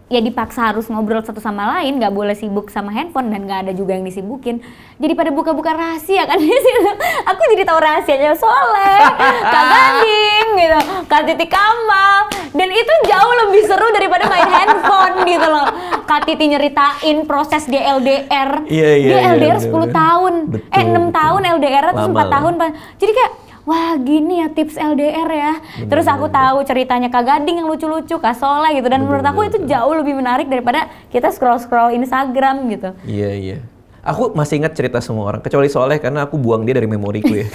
ya dipaksa harus ngobrol satu sama lain, nggak boleh sibuk sama handphone dan nggak ada juga yang disibukin. Jadi pada buka-buka rahasia kan di situ. Aku jadi tahu rahasianya Soleh, Kak Gading gitu, Kak Titi Kamal. Dan itu jauh lebih seru daripada main handphone gitu loh. Kak Titi nyeritain proses dia LDR. Dia LDR 10 tahun. 6 tahun LDR terus 4 tahun. Jadi kayak wah gini ya tips LDR ya. Terus aku tahu ceritanya Kak Gading yang lucu-lucu, Kak Soleh gitu. Dan menurut aku itu jauh lebih menarik daripada kita scroll-scroll Instagram gitu. Iya. Aku masih ingat cerita semua orang, kecuali Soleh karena aku buang dia dari memoriku ya.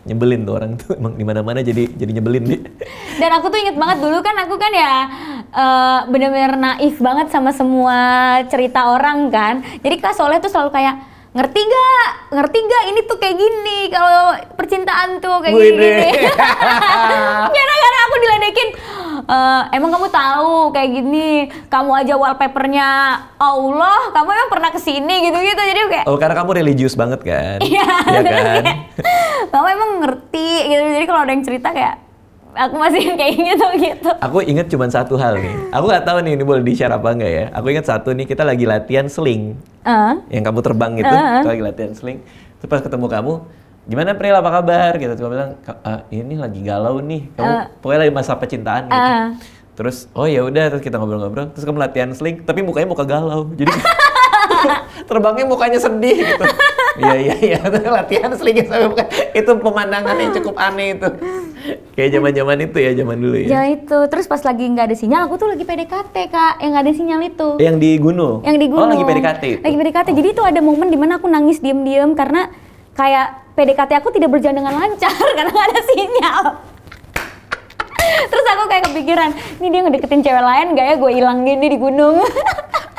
Nyebelin tuh orang tuh, emang di mana-mana jadi nyebelin dia. Dan aku tuh inget banget dulu kan aku kan ya bener-bener naif banget sama semua cerita orang kan. Jadi Kak Soleh tuh selalu kayak ngerti gak ini tuh kayak gini kalau percintaan tuh kayak gini. Karena aku diledekin, emang kamu tahu kayak gini, kamu aja wallpapernya Allah, kamu emang pernah kesini gitu-gitu. Jadi kayak karena kamu religius banget kan. Iya kan. Kamu emang ngerti gitu. Jadi kalau ada yang cerita kayak aku masih kayak gitu. Aku inget cuma satu hal nih. Aku nggak tahu nih ini boleh di-share apa enggak ya. Aku inget satu nih, kita lagi latihan sling. Yang kamu terbang gitu, kita lagi latihan sling. Terus pas ketemu kamu, gimana Pril, apa kabar? Gitu. Terus bilang, ini lagi galau nih. Kamu pokoknya lagi masa percintaan gitu. Terus, oh ya udah, terus kita ngobrol-ngobrol. Terus kamu latihan sling, tapi mukanya muka galau. Jadi terbangnya mukanya sedih gitu. Iya, latihan sling sampai muka. Itu pemandangan yang cukup aneh itu. Kayak zaman itu ya, zaman dulu ya. Ya itu, terus pas lagi nggak ada sinyal, aku tuh lagi PDKT Kak, yang nggak ada sinyal itu. Yang di gunung? Yang di gunung. Oh lagi PDKT itu? Lagi PDKT, jadi itu ada momen dimana aku nangis diem-diem karena kayak PDKT aku tidak berjalan dengan lancar karena nggak ada sinyal. Terus aku kayak kepikiran, ini dia ngedeketin cewek lain gak ya, gue hilang gini di gunung.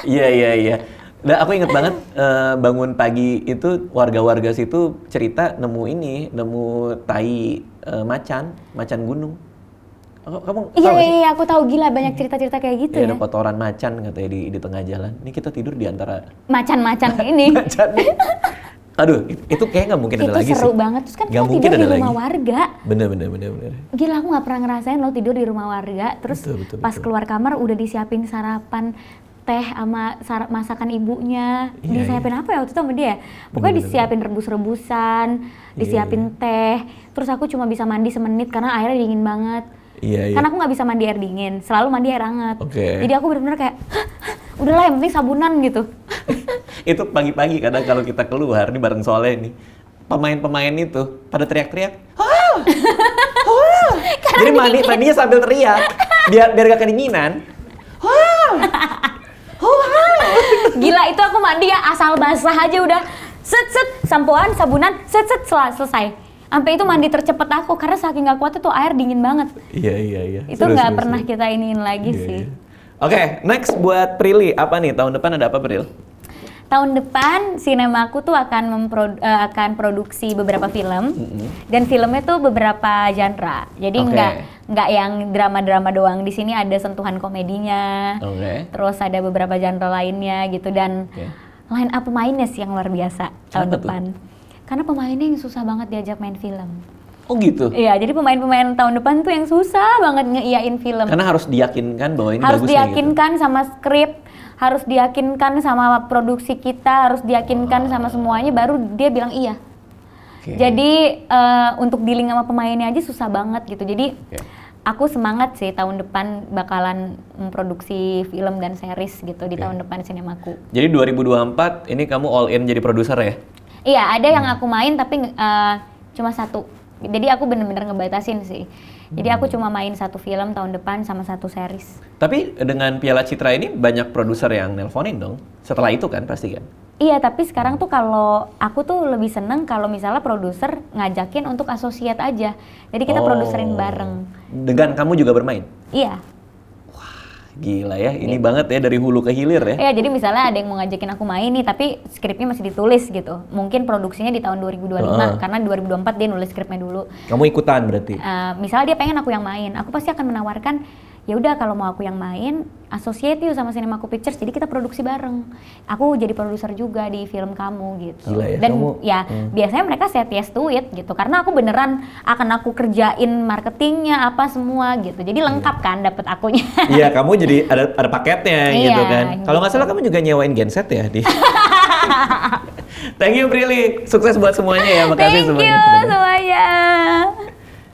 Iya. Dan aku inget banget bangun pagi itu warga-warga situ cerita nemu tai macan gunung. Kamu tahu gak sih? Iya, aku tahu, gila banyak cerita-cerita kayak gitu ya. Ada kotoran macan katanya di tengah jalan. Ini kita tidur di antara macan ini. Macan. Aduh, itu kayak nggak mungkin ada lagi sih. Itu seru banget, terus kan kita tidur di rumah warga. Bener. Gila, aku nggak pernah ngerasain lo tidur di rumah warga, terus betul. Keluar kamar udah disiapin sarapan, teh sama masakan ibunya. Disiapin apa ya waktu itu sama dia? Pokoknya disiapin rebus-rebusan, disiapin teh. Terus aku cuma bisa mandi semenit karena airnya dingin banget. Iya. Karena aku nggak bisa mandi air dingin, selalu mandi air hangat. Jadi aku benar-benar kayak, udahlah yang penting sabunan gitu. Itu pagi-pagi kadang kalau kita keluar nih bareng Soleh nih, pemain-pemain itu pada teriak-teriak. Jadi mandinya sambil teriak, biar gak kedinginan. Gila, itu aku mandi ya asal basah aja udah set sampoan, sabunan, set selesai. Sampai itu mandi tercepat aku karena saking gak kuat itu air dingin banget. Iya. Itu nggak pernah kita iniin lagi sih. Oke, next buat Prilly apa nih? Tahun depan ada apa, Pril? Tahun depan Sinemaku tuh akan produksi beberapa film dan filmnya tuh beberapa genre. Jadi nggak yang drama-drama doang. Di sini ada sentuhan komedinya. Terus ada beberapa genre lainnya gitu dan line up pemainnya sih yang luar biasa tahun depan. Karena pemainnya yang susah banget diajak main film. Oh gitu? Iya, jadi pemain-pemain tahun depan tuh yang susah banget ngeiyain film. Karena harus diyakinkan bahwa ini harus bagusnya diyakinkan gitu. Sama skrip, harus diyakinkan sama produksi kita, harus diyakinkan sama semuanya, baru dia bilang iya. Jadi untuk dealing sama pemainnya aja susah banget gitu. Jadi aku semangat sih tahun depan bakalan memproduksi film dan series gitu di tahun depan Sinemaku. Jadi 2024 ini kamu all in jadi produser ya? Iya, ada yang aku main tapi cuma satu. Jadi aku bener-bener ngebatasin sih. Jadi aku cuma main 1 film tahun depan sama 1 series. Tapi dengan Piala Citra ini banyak produser yang nelponin dong. Setelah itu kan pasti kan? Iya, tapi sekarang tuh kalau aku tuh lebih seneng kalau misalnya produser ngajakin untuk asosiat aja. Jadi kita produserin bareng. Dengan kamu juga bermain? Iya. Gila ya, ini banget ya dari hulu ke hilir ya. Iya, jadi misalnya ada yang mau ngajakin aku main nih, tapi skripnya masih ditulis gitu. Mungkin produksinya di tahun 2025, karena 2024 dia nulis skripnya dulu. Kamu ikutan berarti? Misalnya dia pengen aku yang main, aku pasti akan menawarkan, ya udah kalau mau aku yang main, associate yuk sama Cinemaku Pictures, jadi kita produksi bareng. Aku jadi produser juga di film kamu gitu. Gila ya, dan kamu, biasanya mereka say yes to it gitu, karena aku beneran akan aku kerjain marketingnya apa semua gitu. Jadi lengkap kan dapet akunya. Iya, kamu jadi ada paketnya gitu kan. Kalau nggak salah kamu juga nyewain genset ya di. Thank you Prilly, sukses buat semuanya ya, makasih semuanya. Thank you semuanya.